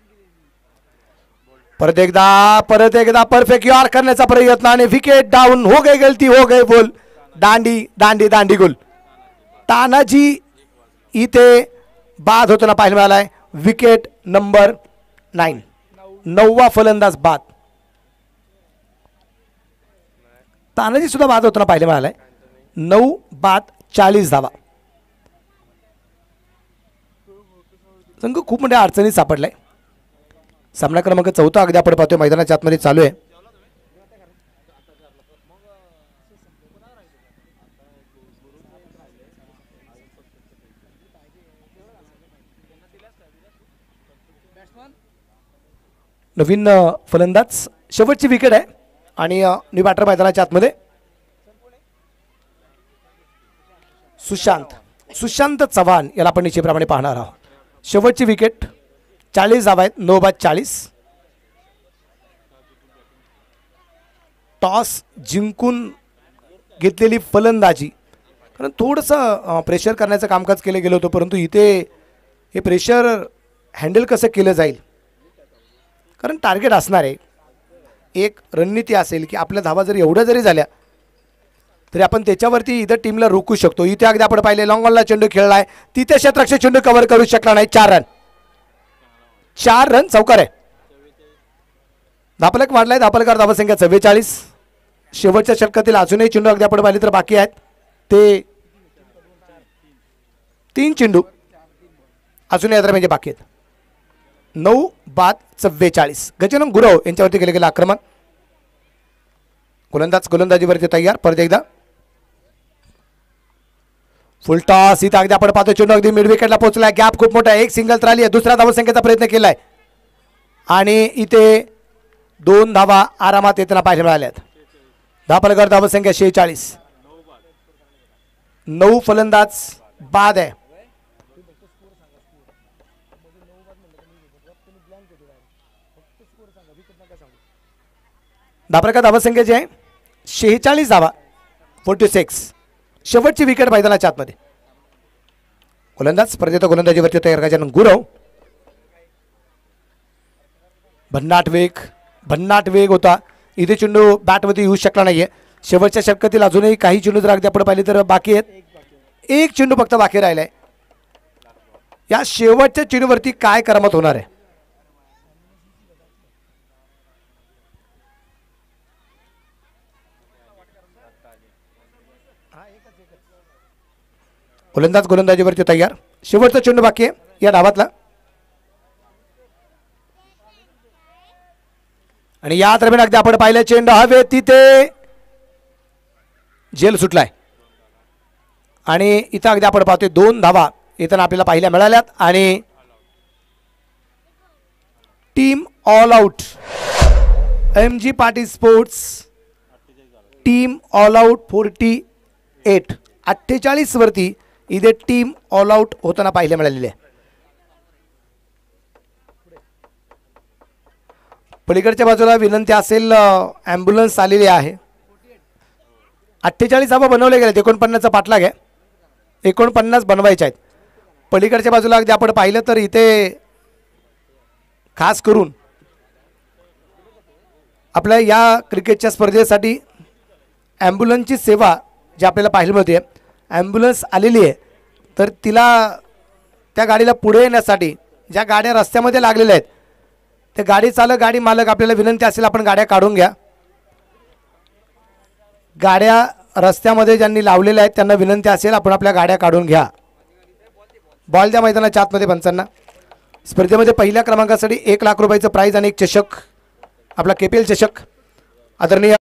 [SPEAKER 1] परत एकदा परफेक्ट यॉर्क करण्याचा प्रयत्न आणि विकेट डाऊन. हो गई गलती, हो गई बोल. दांडी दांडी दांडी गोल. तानाजी इथे बाद होताना पाहायला मिळाला आहे. Wicket number 9. 9वा फलंदाज बाद. तानाजी सुद्धा बाद होताना पाहायला मिळालाय. 9 बाद 40 धावा. संघ खूप मोठ्या अडचणीत सापडलाय. सामना क्रमांक 4 अगदी आपण पाहतोय मैदानाच्या आतमध्ये चालू आहे. नवीन फलंदाज, शेवटची विकेट आहे आणि न्यू बॅटर मैदानाच्या आतमध्ये सुशांत चव्हाण याला आपण निश्चितप्रमाणे पाहणार आहोत. शेवटची विकेट. 40 धावा आहेत. 9 बाद 40. टॉस जिंकून घेतलेली फलंदाजी, कारण थोडंसं प्रेशर करण्याचं कामकाज केलं गेलं होतं, परंतु इथे हे प्रेशर हँडल कसं केलं जाईल, कारण टार्गेट असणार आहे. एक रणनीती असेल की आपल्या धावा जरी एवढ्या जरी झाल्या तरी आपण त्याच्यावरती इथं टीमला रोखू शकतो. इथे अगदी आपण पाहिले लॉंग ऑनला चेंडू खेळला आहे. तिथे क्षेत्ररक्षक चेंडू कव्हर करू शकला नाही. 4 रन चौकार आहे. धापलक वाढलाय. धापलकार धावसंख्या 44. शेवटच्या षटकातील अजूनही चेंडू अगदी आपण पाहिले तर बाकी आहेत. ते 3 चेंडू अजूनही दरम्यान बाकी आहेत. 9 बाद 44. गजानन गुरव यांच्यावरती केले गेलं आक्रमण. गोलंदाजीवरती तयार. परत एकदा फुल टॉस. इथं अगदी आपण पाहतो चेंडू अगदी मिड विकेटला पोहोचलाय. गॅप खूप मोठा आहे. एक सिंगल तर आली आहे. दुसऱ्या धावसंख्येचा प्रयत्न केलाय आणि इथे 2 धावा आरामात येताना पाहायला मिळाल्यात. धापलकर धावसंख्या 46. 9 फलंदाज बाद आहे. धापलकर धावसंख्या जी आहे 46 धावा 46. शेवटची विकेट मैदानाच्या आतमध्ये. गोलंदाज स्पर्धेत गोलंदाजीवरती तयार गजानन गुरव. भन्नाट वेग होता. इथे चेंडू बॅटवरती येऊ शकला नाहीये. शेवटच्या षटकातील अजूनही काही चेंडू जर अगदी आपण पाहिले तर बाकी आहेत. एक चेंडू फक्त बाकी राहिलाय. या शेवटच्या चेंडूवरती काय करामत होणार आहे. गोलंदाजीवरती तयार. शेवटचा चेंडू बाकी आहे या डावातला. आणि या दरम्यान अगदी आपण पाहिलं चेंडू हवे तिथे झेल सुटलाय आणि इथं अगदी आपण पाहतोय 2 धावा इथं आपल्याला पाहायला मिळाल्यात आणि team all out MG Patil sports team all out 48 वरती इथे टीम ऑल आउट होताना पाहायला मिळालेली आहे. पलीकडच्या बाजूला विनंती असेल ॲम्ब्युलन्स आलेली आहे. 48 धावा बनवले गेले 49चा पाठलाग आहे 49 बनवायचे आहेत. पलीकडच्या बाजूला अगदी आपण पाहिलं तर इथे खास करून आपल्या या क्रिकेटच्या स्पर्धेसाठी ॲम्ब्युलन्सची सेवा जी आपल्याला पाहायला मिळते ॲम्ब्युलन्स आलेली आहे तर तिला त्या गाडीला पुढे येण्यासाठी ज्या गाड्या रस्त्यामध्ये लागलेल्या आहेत ते गाडी चालक गाडी मालक आपल्याला विनंती असेल आपण गाड्या काढून घ्या. गाड्या रस्त्यामध्ये ज्यांनी लावलेल्या आहेत त्यांना विनंती असेल आपण आपल्या गाड्या काढून घ्या. बॉल द्या मैदानाच्या आतमध्ये पंचांना. स्पर्धेमध्ये पहिल्या क्रमांकासाठी 1 लाख रुपयाचं प्राईज आणि एक चषक आपला KPL चषक आदरणीय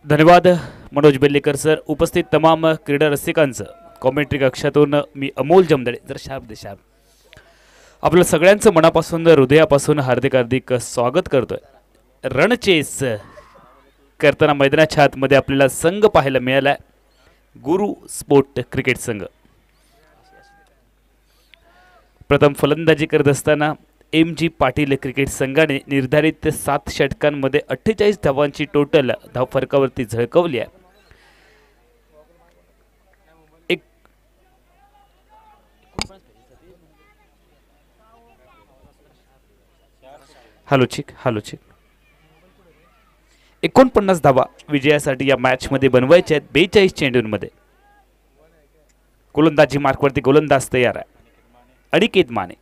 [SPEAKER 3] धन्यवाद मनोज बेल्लेकर सर. उपस्थित तमाम क्रीडा रसिकांचं कॉमेंट्री कक्षातून मी अमोल जमदडे जर शार्प आपलं सगळ्यांचं मनापासून हृदयापासून हार्दिक हार्दिक स्वागत करतोय. रणचेस करताना मैदानाच्या आतमध्ये आपल्याला संघ पाहायला मिळाला गुरु स्पोर्ट क्रिकेट संघ. प्रथम फलंदाजी करत असताना MG पाटील क्रिकेट संघाने निर्धारित 7 षटकांमध्ये 48 धावांची टोटल धाव फरकावरती झळकवली आहे. एक हालोचिक 49 धावा विजयासाठी या मॅच मध्ये बनवायच्या आहेत 42 चेंडूंमध्ये. गोलंदाजी मार्कवरती गोलंदाज तयार आहे अनिकेत माने.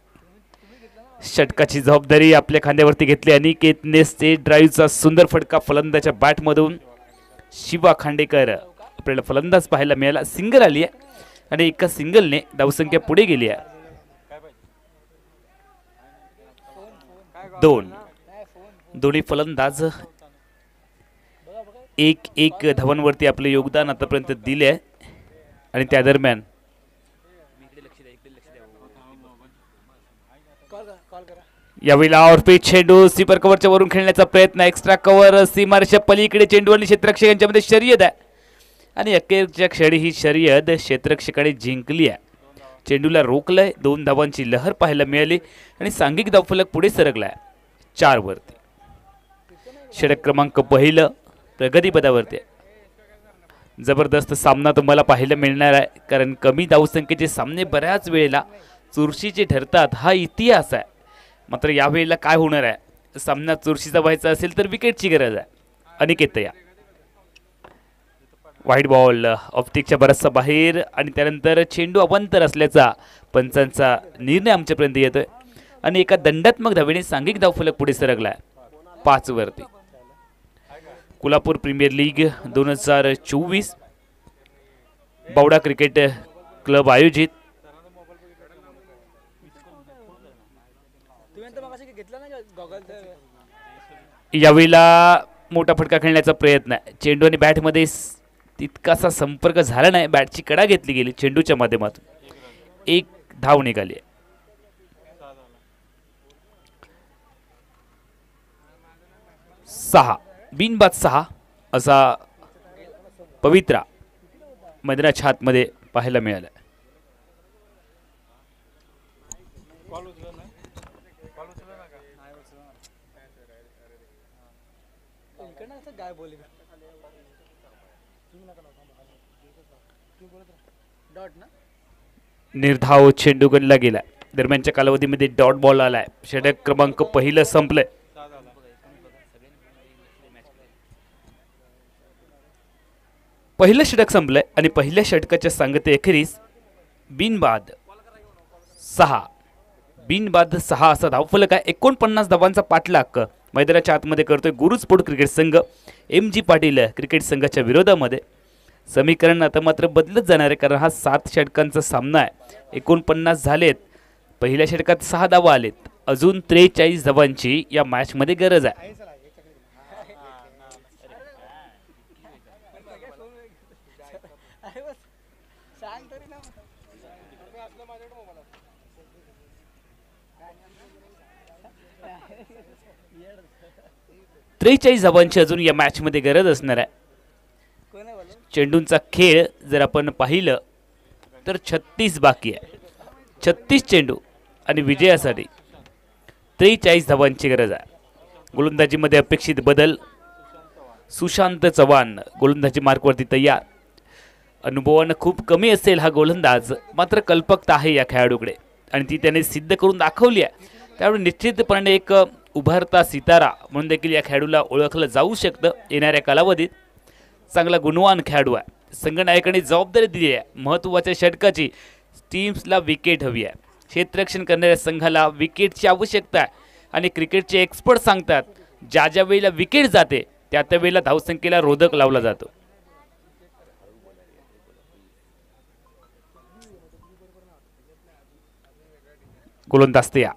[SPEAKER 3] षटकाची जबाबदारी आपल्या खांद्यावरती घेतली अनिकेतने. स्टेट ड्राईव्हचा सुंदर फटका फलंदाच्या बॅटमधून शिवा खांडेकर आपल्याला फलंदाज पाहायला मिळाला. सिंगल आली आहे आणि एका सिंगलने धावसंख्या पुढे गेली आहे. 2 दोन्ही फलंदाज 1-1 धावांवरती आपले योगदान आतापर्यंत दिले आहे. आणि त्या दरम्यान यावेळेला ऑर्पिट चेंडू स्वीपर कव्हरच्या वरून खेळण्याचा प्रयत्न. एक्स्ट्रा कव्हर सीमारेषा पलीकडे चेंडू आणि क्षेत्ररक्षक यांच्यामध्ये शर्यत आहे आणि अखेरच्या क्षणी ही शर्यत क्षेत्ररक्षकाने जिंकली आहे. चेंडूला रोखलंय. 2 धावांची लहर पाहायला मिळाली आणि सांघिक धावफलक पुढे सरकलाय 4 वरती. षटक क्रमांक पहिलं प्रगतीपदावरती. जबरदस्त सामना तुम्हाला पाहायला मिळणार आहे कारण कमी धावसंख्येचे सामने बऱ्याच वेळेला चुरशीचे ठरतात हा इतिहास आहे. मात्र यावेळेला काय होणार आहे, सामना चुरशीचा व्हायचा असेल तर विकेटची गरज आहे. अनिकेत या व्हाईट बॉल ऑप्टिकच्या बराचसा बाहेर आणि त्यानंतर चेंडू अवांतर असल्याचा पंचांचा निर्णय आमच्यापर्यंत येतोय आणि एका दंडात्मक धावेने सांघिक धावफलक पुढे सरकलाय 5 वरती. Kolhapur premier league 2024 Bawda cricket club आयोजित यावेळेला मोठा फटका खेळण्याचा प्रयत्न आहे. चेंडू आणि बॅटमध्ये तितकासा संपर्क झाला नाही. बॅटची कडा घेतली गेली चेंडूच्या माध्यमातून. 1 धाव निघाली आहे. 6 बिनबाद 6 असा पवित्रा मैदानाच्या आतमध्ये पाहायला मिळाला. निर्धाव चेंडू गणला गेला. दरम्यानच्या कालावधीमध्ये डॉट बॉल आलाय. षटक क्रमांक पहिलं संपलंय. पहिलं षटक संपलंय आणि पहिल्या षटकाच्या सांगते अखेरीस बिनबाद 6 असा धावफलक आहे. 49 धावांचा पाठलाग मैदानाच्या आतमध्ये करतोय गुरु स्पोर्ट क्रिकेट संघ MG पाटील क्रिकेट संघाच्या विरोधामध्ये. समीकरण आता मात्र बदलत जाणार आहे कारण हा 7 षटकांचा सामना आहे. 49 झालेत. पहिल्या षटकात 6 धावा आलेत. अजून 43 धावांची या मॅच मध्ये गरज आहे. त्रेचाळीस धावांची अजून या मॅच मध्ये गरज असणार आहे. चेंडूंचा खेळ जर आपण पाहिलं तर 36 बाकी आहे. 36 चेंडू आणि विजयासाठी 43 धावांची गरज आहे. गोलंदाजीमध्ये अपेक्षित बदल. सुशांत चव्हाण गोलंदाजी मार्कवरती तयार. अनुभवानं खूप कमी असेल हा गोलंदाज, मात्र कल्पकता आहे या खेळाडूकडे आणि ती त्याने सिद्ध करून दाखवली आहे. त्यामुळे निश्चितपणे एक उभारता सितारा म्हणून देखील या खेळाडूला ओळखलं जाऊ शकतं येणाऱ्या कालावधीत. चांगला गुणवान खेळाडू आहे. संघनायकाने जबाबदारी दिली आहे. महत्त्वाच्या षटकाची टीम्सला विकेट हवी आहे. क्षेत्ररक्षण करणाऱ्या संघाला विकेटची आवश्यकता आहे आणि क्रिकेटचे एक्सपर्ट सांगतात ज्या ज्या वेळेला विकेट जाते त्या त्या वेळेला धावसंख्येला रोधक लावला जातो. गोलंदाज तयार.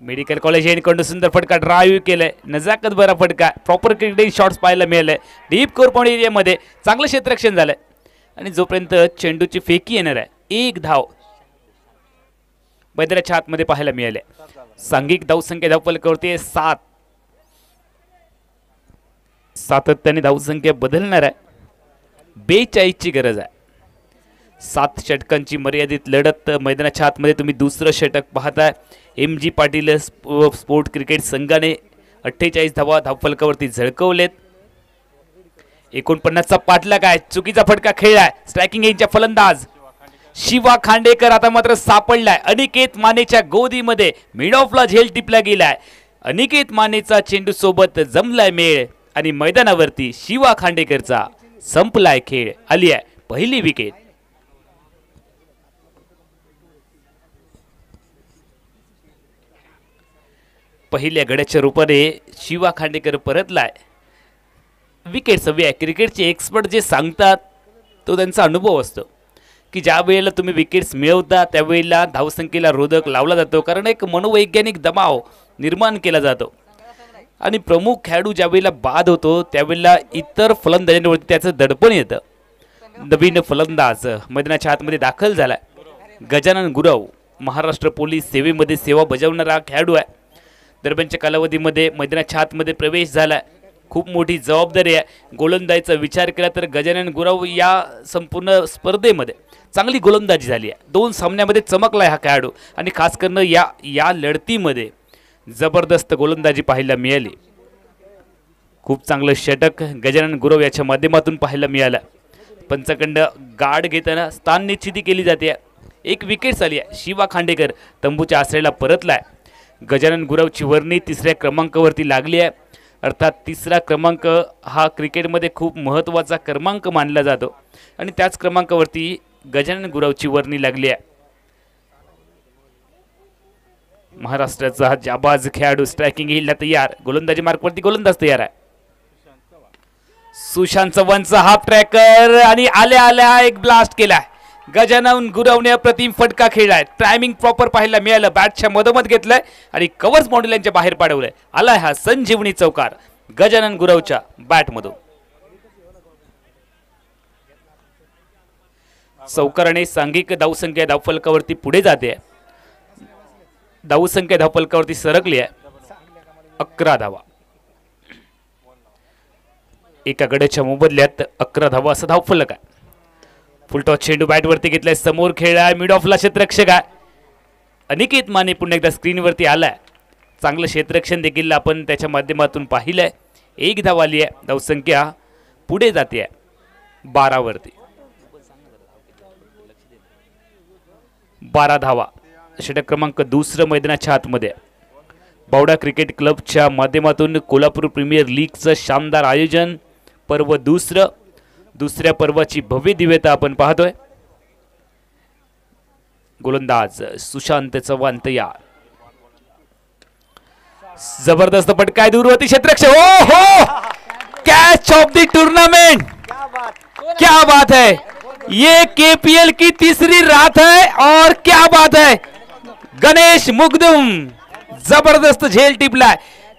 [SPEAKER 3] मेडिकल कॉलेज एंडकडून सुंदर फटका ड्राईव्ह केलाय, नजाकत बरा फटका, प्रॉपर क्रिकेटिंग शॉट्स पाहायला मिळाले. डीप कोरपॉइंट एरियामध्ये चांगलं क्षेत्ररक्षण झालंय आणि जोपर्यंत चेंडूची फेकी येणार आहे, एक धाव मैदानाच्या आतमध्ये पाहायला मिळाले. सांघिक धावसंख्या धावफलकावरती 7. सातत्याने धावसंख्या बदलणार आहे. 42 ची गरज आहे. 7 षटकांची मर्यादित लढत मैदानाच्या आतमध्ये तुम्ही दुसरं षटक पाहताय. MG पाटील स्पोर्ट क्रिकेट संघाने 48 धावा धावफलकावरती झळकवलेत. 49चा पाठलाग आहे. चुकीचा फटका खेळलाय. स्ट्रायकिंग एजच्या फलंदाज शिवा खांडेकर आता मात्र सापडलाय अनिकेत मानेच्या गोदीमध्ये. मिड ऑफला झेल टिपला गेलाय. अनिकेत मानेचा चेंडू सोबत जमलाय मेळ आणि मैदानावरती शिवा खांडेकरचा संपलाय खेळ. आली आहे पहिली विकेट. पहिल्या गड्याच्या रूपाने शिवा खांडेकर परतलाय. विकेट हवी आहे. क्रिकेटचे एक्सपर्ट जे सांगतात तो त्यांचा अनुभव असतो की ज्या वेळेला तुम्ही विकेट्स मिळवता त्यावेळेला धावसंख्येला रोधक लावला जातो, कारण एक मनोवैज्ञानिक दबाव निर्माण केला जातो आणि प्रमुख खेळाडू ज्या वेळेला बाद होतो त्यावेळेला इतर फलंदाजांवरती त्याचं दडपण येतं. नवीन फलंदाज मैदानाच्या आतमध्ये दाखल झालाय. गजानन गुरव महाराष्ट्र पोलीस सेवेमध्ये सेवा बजावणारा खेळाडू आहे. दरम्यानच्या कालावधीमध्ये मैदानाच्या आतमध्ये प्रवेश झालाय. खूप मोठी जबाबदारी आहे. गोलंदाजीचा विचार केला तर गजानन गुरव या संपूर्ण स्पर्धेमध्ये चांगली गोलंदाजी झाली आहे. 2 सामन्यामध्ये चमकलाय हा खेळाडू आणि खास करून या लढतीमध्ये जबरदस्त गोलंदाजी पाहायला मिळाली. खूप चांगलं षटक गजानन गुरव याच्या माध्यमातून पाहायला मिळालं. पंचखंड गार्ड घेताना स्थान निश्चिती केली जाते. 1 विकेट झाली आहे. शिवा खांडेकर तंबूच्या आश्रयाला परतलाय. गजानन गुरवची वर्णी 3ऱ्या क्रमांकावरती लागली आहे. अर्थात 3रा क्रमांक हा क्रिकेटमध्ये खूप महत्त्वाचा क्रमांक मानला जातो आणि त्याच क्रमांकावरती गजानन गुरवची वर्णी लागली आहे. महाराष्ट्राचा हा जाबाज खेळाडू स्ट्रायकिंग येईल तयार. गोलंदाजी मार्कवरती गोलंदाज तयार आहे. सुशांत चव्हाणचा हाफ ट्रॅकर आणि आल्या एक ब्लास्ट केलाय. गजानन गुरवने अप्रतिम फटका खेळलाय. टायमिंग प्रॉपर पाहायला मिळालं. बॅटच्या मधोमध घेतलाय आणि कव्हर्स बाउंड्रीच्या बाहेर पाडवलंय. आलाय हा संजीवनी चौकार गजानन गुरवच्या बॅटमधून. चौकाराने सांघिक धावसंख्या धावफलकावरती पुढे जाते. धावसंख्या धावफलकावरती सरकली आहे. 11 धावा. एका गड्याच्या मोबदल्यात 11 धावा असं धावफलक आहे. फुलटॉस चेंडू बॅटवरती घेतलाय. समोर खेळलाय. मिड ऑफला क्षेत्ररक्षक आहे. अनिकेत माने पुन्हा एकदा स्क्रीनवरती आलाय. चांगलं क्षेत्ररक्षण देखील आपण त्याच्या माध्यमातून पाहिलंय. 1 धाव आली आहे. धावसंख्या पुढे जाते 12 वरती. 12 धावा. षटक क्रमांक 2 मैदानाच्या आतमध्ये. बावडा क्रिकेट क्लबच्या माध्यमातून कोल्हापूर प्रीमियर लीगचं शानदार आयोजन. पर्व 2. दुसऱ्या पर्वाची भव्य दिव्यता आपण पाहतोय. गोलंदाज सुशांत चव्हाण तयार. जबरदस्त फटका आहे. दूरवरती क्षेत्ररक्षक. ओ हो, कैच ऑफ द टूर्नामेंट. क्या बात है. ये KPL की 3री रात है और क्या बात है. गणेश मुगदुम जबरदस्त झेल टिपलाय.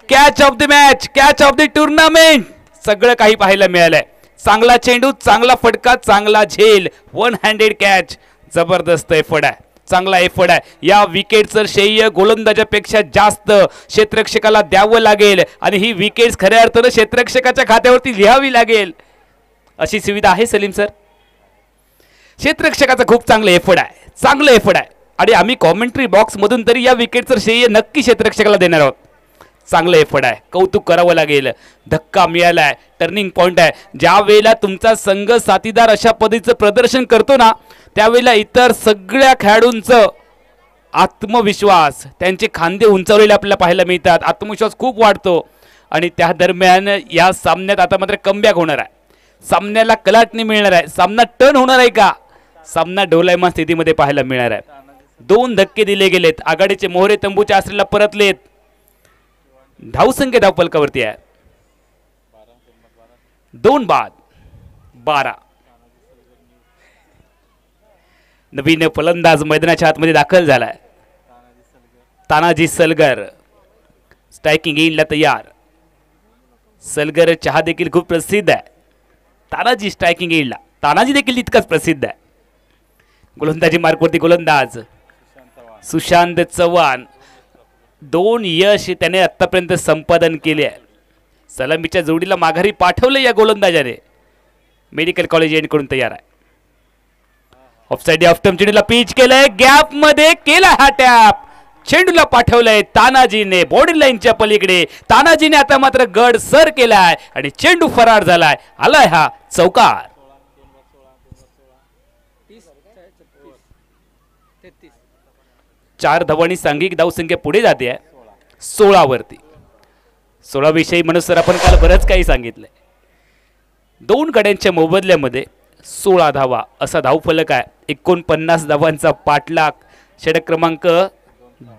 [SPEAKER 3] Catch of the match, catch of the tournament. सगळं काही पाहायला मिळालंय. चांगला चेंडू, चांगला फटका, चांगला झेल, 1 हँडेड कॅच. जबरदस्त एफर्ट आहे. चांगला एफर्ट आहे. या विकेटचं श्रेय गोलंदाजापेक्षा जास्त क्षेत्ररक्षकाला द्यावं लागेल आणि ही विकेट्स खऱ्या अर्थानं क्षेत्ररक्षकाच्या खात्यावरती लिहावी लागेल अशी सुविधा आहे सलीम सर. क्षेत्ररक्षकाचा खूप चांगलं एफर्ट आहे. चांगलं एफर्ट आहे आणि आम्ही कॉमेंट्री बॉक्स मधून तरी या विकेटचं श्रेय नक्की क्षेत्ररक्षकाला देणार आहोत. चांगलं एफर्ट आहे. कौतुक करावं लागेल. धक्का मिळालाय. टर्निंग पॉइंट आहे. ज्या वेळेला तुमचा संघ साथीदार अशा पद्धतीचं प्रदर्शन करतो ना त्यावेळेला इतर सगळ्या खेळाडूंचं आत्मविश्वास, त्यांचे खांदे उंचावलेले आपल्याला पाहायला मिळतात. आत्मविश्वास खूप वाढतो आणि त्या दरम्यान या सामन्यात आता मात्र कमबॅक होणार आहे. सामन्याला कलाटणी मिळणार आहे. सामना टर्न होणार आहे का. सामना डोलायमान स्थितीमध्ये पाहायला मिळणार आहे. 2 धक्के दिले गेलेत. आघाडीचे मोहरे तंबूच्या आश्रयाला परतलेत. धावसंख्या धावफलकावरती आहे 2 बाद 12. नवीन फलंदाज मैदानाच्या आतमध्ये दाखल झालाय. तानाजी सलगर स्ट्रायकिंग एंडला तयार. सलगर चहा देखील खूप प्रसिद्ध आहे. तानाजी स्ट्रायकिंग एंडला. तानाजी देखील तितकाच प्रसिद्ध आहे. गोलंदाजी मार्कवरती गोलंदाज सुशांत चव्हाण. 2 यश त्याने आतापर्यंत संपादन केले आहे. सलामीच्या जोडीला माघारी पाठवलं या गोलंदाजाने. मेडिकल कॉलेज यांकडून तयार आहे. ऑफसाइड ऑफ टर्म चेंडूला पिच केलंय. गॅप मध्ये केला हा टॅप. चेंडूला पाठवलंय तानाजीने बॉर्डर लाईनच्या पलीकडे. तानाजीने आता मात्र गड सर केलाय आणि चेंडू फरार झालाय. आलाय हा चौकार. 4 धावांनी सांघिक धावसंख्या पुढे जाते आहे 16 वरती. 16 विषयी म्हणून सर आपण काल बरंच काही सांगितलंय. 2 गड्यांच्या मोबदल्यामध्ये 16 धावा असा धावफलक आहे. 49 धावांचा पाठलाग. षटक क्रमांक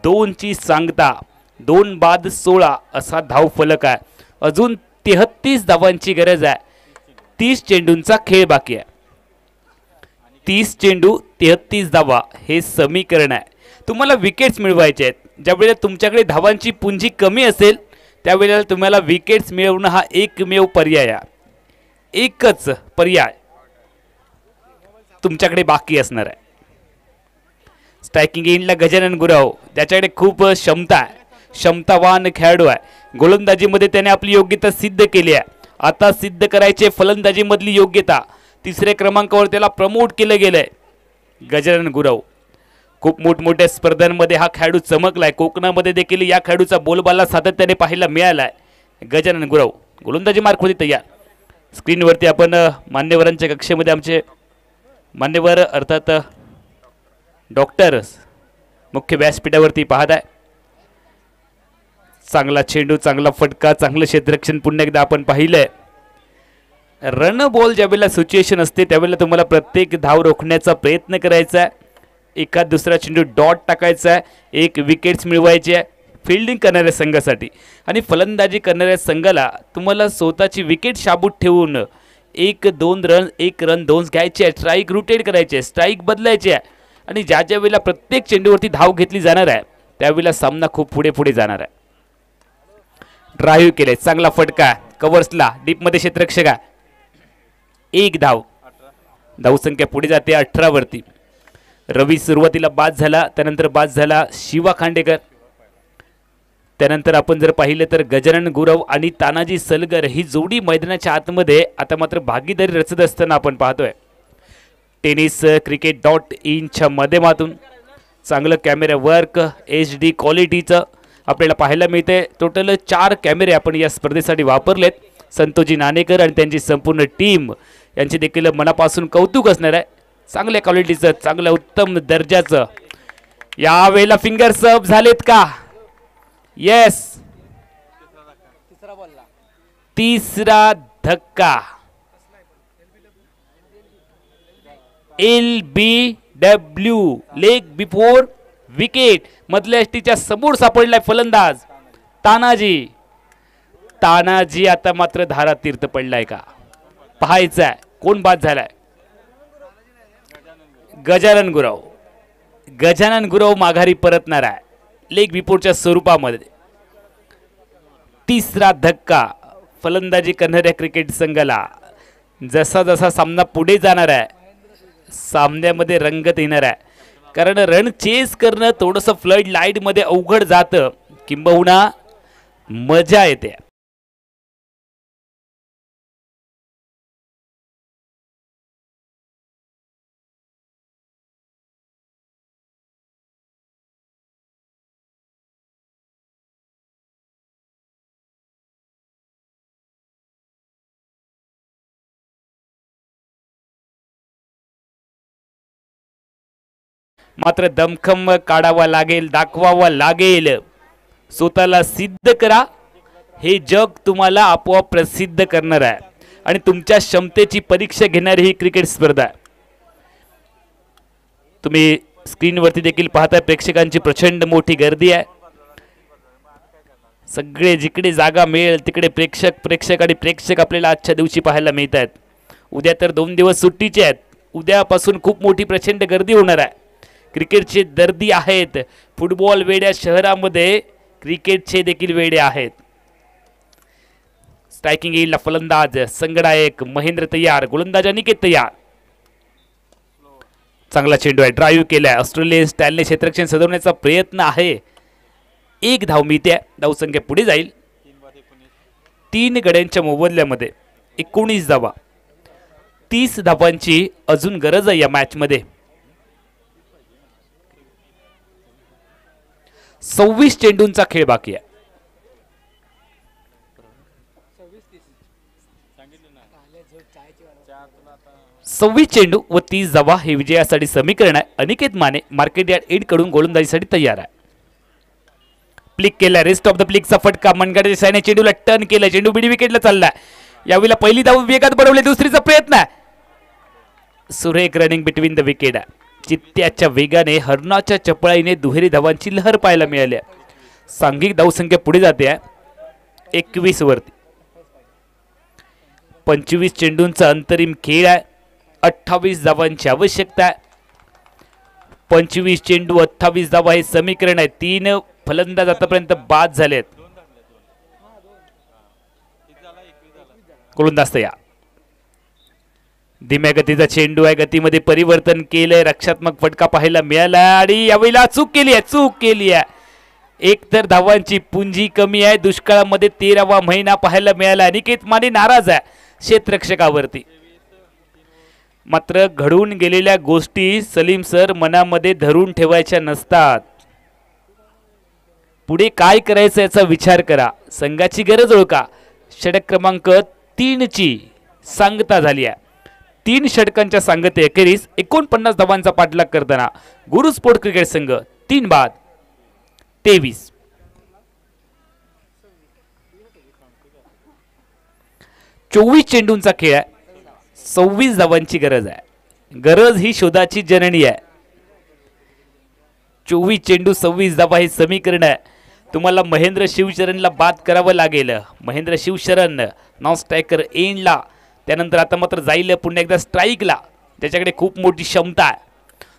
[SPEAKER 3] 2 ची सांगता. 2 बाद 16 असा धावफलक आहे. अजून 33 धावांची गरज आहे. 30 चेंडूंचा खेळ बाकी आहे. 30 चेंडू 33 धावा हे समीकरण आहे. तुम्हाला विकेट्स मिळवायचे आहेत. ज्यावेळेला तुमच्याकडे धावांची पुंजी कमी असेल त्यावेळेला तुम्हाला विकेट्स मिळवणं हा एकमेव पर्याय आहे. एकच पर्याय तुमच्याकडे बाकी असणार आहे. स्ट्रायकिंग एंडला गजानन गुरव. त्याच्याकडे खूप क्षमता आहे. क्षमतावान खेळाडू आहे. गोलंदाजीमध्ये त्याने आपली योग्यता सिद्ध केली आहे. आता सिद्ध करायचे फलंदाजीमधली योग्यता. 3ऱ्या क्रमांकावर त्याला प्रमोट केलं गेलंय. गजानन गुरव खूप मोठमोठ्या स्पर्धांमध्ये हा खेळाडू चमकलाय. कोकणामध्ये देखील या खेळाडूचा बोलबाला सातत्याने पाहायला मिळालाय. गजानन गुरव गोलंदाजी मार्क होती तयार. स्क्रीनवरती आपण मान्यवरांच्या कक्षेमध्ये आमचे मान्यवर अर्थात डॉक्टर मुख्य व्यासपीठावरती पाहत आहे. चांगला चेंडू, चांगला फटका, चांगलं क्षेत्ररक्षण पुन्हा एकदा आपण पाहिलंय. रन बॉल ज्यावेळेला सिच्युएशन असते त्यावेळेला तुम्हाला प्रत्येक धाव रोखण्याचा प्रयत्न करायचा आहे. एखाद दुसरा चेंडू डॉट टाकायचा आहे. 1 विकेट्स मिळवायची आहे फिल्डिंग करणाऱ्या संघासाठी. आणि फलंदाजी करणाऱ्या संघाला तुम्हाला स्वतःची विकेट शाबूत ठेवून 1-2 रन 1 रन 2 घ्यायचे आहे. स्ट्राईक रोटेट करायचे आहे. स्ट्राईक बदलायचे आहे. आणि ज्या ज्या वेळेला प्रत्येक चेंडूवरती धाव घेतली जाणार आहे त्यावेळेला सामना खूप पुढे पुढे जाणार आहे. ड्राईव्ह केले. चांगला फटका कव्हर्सला डीपमध्ये क्षेत्ररक्षक आहे. 1 धाव. धावसंख्या पुढे जाते 18 वरती. रवी सुरुवातीला बाद झाला. त्यानंतर बाद झाला शिवा खांडेकर. त्यानंतर आपण जर पाहिलं तर गजानन गुरव आणि तानाजी सलगर ही जोडी मैदानाच्या आतमध्ये आता मात्र भागीदारी रचत असताना आपण पाहतोय. टेनिस क्रिकेट .in च्या माध्यमातून चांगलं कॅमेरा वर्क HD क्वालिटीचं आपल्याला पाहायला मिळते. टोटल 4 कॅमेरे आपण या स्पर्धेसाठी वापरलेत. संतोजी नाणेकर आणि त्यांची संपूर्ण टीम यांचे देखील मनापासून कौतुक असणार आहे. चांगल्या क्वालिटीचं, चांगल्या उत्तम दर्जाचं. यावेळेला फिंगर सर्व झालेत का? येस. तिसरा धक्का. LBW leg before wicket. मधल्या यष्टीच्या समोर सापडलाय फलंदाज तानाजी. तानाजी आता मात्र धारात तीर्थ पडलाय का पाहायचं आहे. कोण बाद झालाय? गजानन गुरव. गजानन गुरव माघारी परतणार आहे लेग बिफोरच्या स्वरूपामध्ये. तिसरा धक्का फलंदाजी करणाऱ्या क्रिकेट संघाला. जसा जसा सामना पुढे जाणार आहे सामन्यामध्ये रंगत येणार आहे. कारण रन चेस करणं थोडंसं फ्लड लाईटमध्ये अवघड जातं किंबहुना मजा येते. मात्र दमखम काढावा लागेल, दाखवावा लागेल. स्वतःला सिद्ध करा. हे जग तुम्हाला आपोआप प्रसिद्ध करणार आहे आणि तुमच्या क्षमतेची परीक्षा घेणारी ही क्रिकेट स्पर्धा आहे. तुम्ही स्क्रीनवरती देखील पाहताय प्रेक्षकांची प्रचंड मोठी गर्दी आहे. सगळे जिकडे जागा मिळेल तिकडे प्रेक्षक आणि प्रेक्षक आपल्याला आजच्या दिवशी पाहायला मिळत आहेत. उद्या तर 2 दिवस सुट्टीचे आहेत. उद्यापासून खूप मोठी प्रचंड गर्दी होणार आहे. क्रिकेटचे दर्दी आहेत. फुटबॉल वेड्या शहरामध्ये क्रिकेटचे देखील वेडे आहेत. स्ट्रायकिंग येईल फलंदाज संगडायक महेंद्र तयार, गोलंदाज अनिकेत तयार. चांगला चेंडू आहे, ड्राईव्ह केलाय. ऑस्ट्रेलियन स्टाईलने क्षेत्ररक्षण सजवण्याचा प्रयत्न आहे. एक धाव मिळते, धावसंख्या पुढे जाईल. 3 गड्यांच्या मोबदल्यामध्ये 19 धावा. 30 धावांची अजून गरज आहे या मॅच मध्ये. 26 चेंडूंचा खेळ बाकी आहे. 26 चेंडू व 30 धावा हे विजयासाठी समीकरण आहे. Aniket Mane market yard end कडून गोलंदाजीसाठी तयार आहे. प्लिक केला, रेस्ट ऑफ द प्लिकचा फटका. मनगडे सायने चेंडूला टर्न केलं, चेंडू बिडी विकेटला चाललाय. यावेळेला पहिली धाव वेगात बनवली, दुसरीचा प्रयत्न आहे. सुरेख रनिंग बिटवीन द विकेट आहे. चित्त्याच्या वेगाने हरणाच्या चपळाईने दुहेरी धावांची लहर पाहायला मिळाली आहे. सांघिक धावसंख्या पुढे जाते आहे 21 वरती. 25 चेंडूंचा अंतरिम खेळ आहे. 28 धावांची आवश्यकता आहे. 25 चेंडू 28 धावा हे समीकरण आहे. 3 फलंदाज आतापर्यंत बाद झालेत. गोलंदाज तयार. धीम्या गतीचा चेंडू आहे, गतीमध्ये परिवर्तन केलंय. रक्षात्मक फटका पाहायला मिळाला आणि यावेळेला चूक केली आहे. एकतर धावांची पुंजी कमी आहे. दुष्काळामध्ये 13वा महिना पाहायला मिळाला. अनिकेत माने नाराज आहे क्षेत्ररक्षकावरती. मात्र घडून गेलेल्या गोष्टी सलीम सर मनामध्ये धरून ठेवायच्या नसतात. पुढे काय करायचं याचा विचार करा. संघाची गरज ओळखा. षटक क्रमांक 3 ची सांगता झाली आहे. 3 षटकांच्या सांगते अखेरीस 49 धावांचा पाठलाग करताना गुरु स्पोर्ट क्रिकेट संघ 3 बाद 23. 24 चेंडूंचा खेळ आहे. 26 धावांची गरज आहे. गरज ही शोधाची जननी आहे. 24 चेंडू 26 धावा हे समीकरण आहे. तुम्हाला महेंद्र शिवशरणला बाद करावं लागेल. महेंद्र शिवशरण नॉन स्ट्रायकर एंडला, त्यानंतर आता मात्र जाईल पुन्हा एकदा स्ट्राईकला. त्याच्याकडे खूप मोठी क्षमता आहे.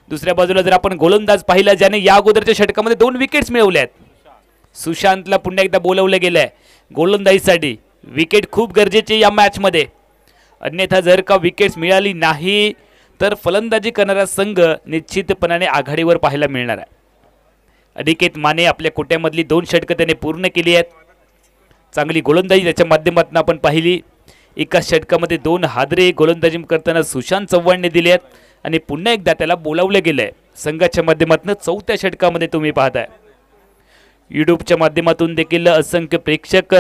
[SPEAKER 3] दुसऱ्या बाजूला जर आपण गोलंदाज पाहिला ज्याने या अगोदरच्या षटकामध्ये 2 विकेट्स मिळवल्या आहेत, सुशांतला पुन्हा एकदा बोलवलं गेलंय गोलंदाजीसाठी. विकेट खूप गरजेची या मॅच मध्ये. अन्यथा जर का विकेट्स मिळाली नाही तर फलंदाजी करणारा संघ निश्चितपणाने आघाडीवर पाहायला मिळणार आहे. अनिकेत माने आपल्या कोट्यामधली 2 षटकं त्याने पूर्ण केली आहेत. चांगली गोलंदाजी त्याच्या माध्यमातून आपण पाहिली. एका षटकामध्ये 2 हादरे गोलंदाजी करताना सुशांत चव्हाणने दिले आहेत आणि पुन्हा एकदा त्याला बोलावलं गेलंय संघाच्या माध्यमातून. 4थ्या षटकामध्ये तुम्ही पाहताय यूट्यूबच्या माध्यमातून देखील असंख्य प्रेक्षक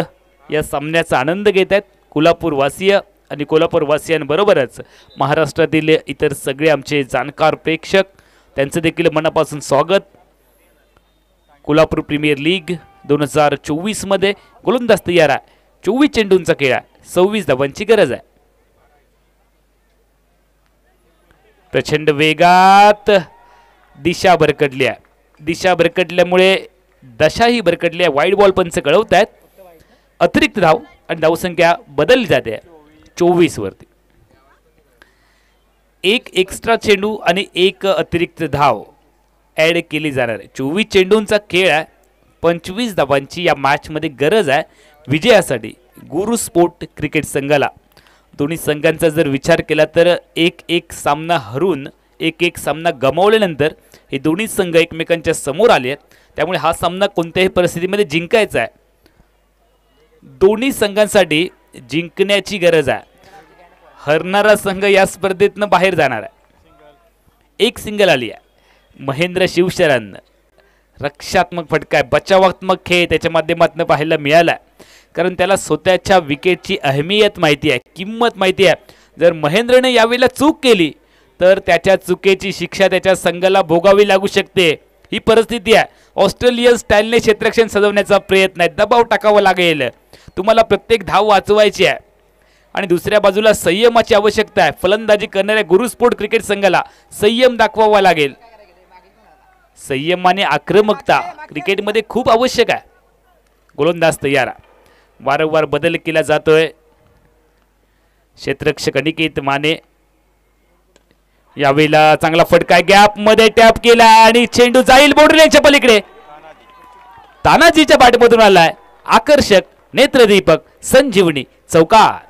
[SPEAKER 3] या सामन्याचा आनंद घेत आहेत. कोल्हापूरवासीय आणि कोल्हापूरवासियांबरोबरच महाराष्ट्रातील इतर सगळे आमचे जाणकार प्रेक्षक, त्यांचं देखील मनापासून स्वागत. कोल्हापूर प्रीमियर लीग 2024 मध्ये गोलंदाज तयार आहे. 24 चेंडूंचा खेळ आहे. 26 धावांची गरज आहे. प्रचंड वेगात दिशा भरकटली आहे. दिशा भरकटल्यामुळे दशाही भरकटली आहे. वाईड बॉल पंच कळवत आहेत. अतिरिक्त धाव आणि धावसंख्या बदलली जाते 24 वरती. 1 एक्स्ट्रा चेंडू आणि 1 अतिरिक्त धाव ऍड केली जाणार आहे. 24 चेंडूंचा खेळ आहे. 25 धावांची या मॅच मध्ये गरज आहे विजयासाठी गुरु स्पोर्ट क्रिकेट संघाला. दोन्ही संघांचा जर विचार केला तर 1-1 सामना हरून 1-1 सामना गमावल्यानंतर हे दोन्ही संघ एकमेकांच्या समोर आले आहेत. त्यामुळे हा सामना कोणत्याही परिस्थितीमध्ये जिंकायचा आहे. दोन्ही संघांसाठी जिंकण्याची गरज आहे. हरणारा संघ या स्पर्धेतनं बाहेर जाणार आहे. 1 सिंगल आली आहे. महेंद्र शिवशरण रक्षात्मक फटका आहे, बचावात्मक खेळ त्याच्या माध्यमातून पाहायला मिळाला. कारण त्याला स्वतःच्या विकेटची अहमियत माहिती आहे, किंमत माहिती आहे. जर महेंद्रने यावेळेला चूक केली तर त्याच्या चुकीची शिक्षा त्याच्या संघाला भोगावी लागू शकते. ही परिस्थिती आहे. ऑस्ट्रेलियन स्टाईलने क्षेत्ररक्षण सजवण्याचा प्रयत्न आहे. दबाव टाकावा लागेल. तुम्हाला प्रत्येक धाव वाचवायची आहे आणि दुसऱ्या बाजूला संयमाची आवश्यकता आहे. फलंदाजी करणाऱ्या गुरु स्पोर्ट क्रिकेट संघाला संयम दाखवावा लागेल. संयमाने आक्रमकता क्रिकेटमध्ये खूप आवश्यक आहे. गोलंदाज तयार. वारंवार बदल केला जातोय. क्षेत्ररक्षक अनिकेत माने यावेळेला चांगला फटका गॅप मध्ये टॅप केला आणि चेंडू जाईल बाउंड्रीच्या पलीकडे. तानाजीच्या बॅटमधून आलाय आकर्षक नेत्रदीपक संजीवनी चौकार.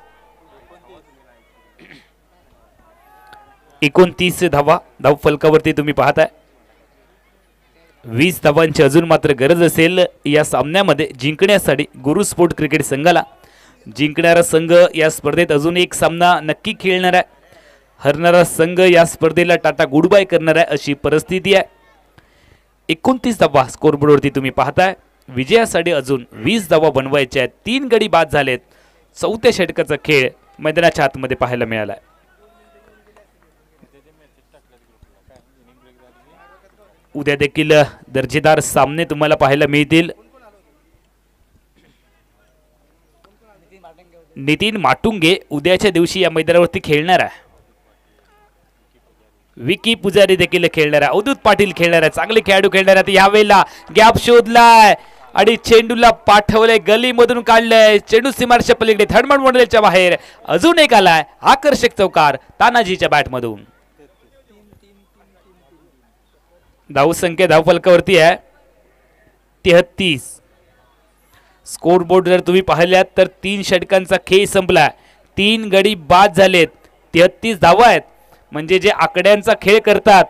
[SPEAKER 3] 29 धावा धावफलकावरती तुम्ही पाहताय. 20 धावांची अजून मात्र गरज असेल या सामन्यामध्ये जिंकण्यासाठी गुरु स्पोर्ट क्रिकेट संघाला. जिंकणारा संघ या स्पर्धेत अजून एक सामना नक्की खेळणार आहे. हरणारा संघ या स्पर्धेला टाटा गुड बाय करणार आहे अशी परिस्थिती आहे. 29 धावा स्कोरबोर्डवरती तुम्ही पाहताय. विजयासाठी अजून 20 धावा बनवायच्या आहेत. 3 गडी बाद झालेत. 4थ्या षटकाचा खेळ मैदानाच्या आतमध्ये पाहायला मिळाला. उद्या देखील दर्जेदार सामने तुम्हाला पाहायला मिळतील. नितीन माटुंगे उद्याच्या दिवशी या मैदानावरती खेळणार आहे. विकी पुजारी देखील खेळणार आहे. अवधूत पाटील खेळणार आहे. चांगले खेळाडू खेळणार आहेत. यावेळेला गॅप शोधलाय आणि चेंडूला पाठवलंय गलीमधून काढलंय. चेंडू सीमारेषेच्या पलीकडे थर्डमन मंडळच्या बाहेर. अजून एक आलाय आकर्षक चौकार तानाजीच्या बॅटमधून. धावसंख्या धावफलकावरती आहे 33. स्कोरबोर्ड जर तुम्ही पाहिल्यात तर 3 षटकांचा खेळ संपला. 3 गडी बाद झालेत. 33 धावा आहेत. म्हणजे जे आकड्यांचा खेळ करतात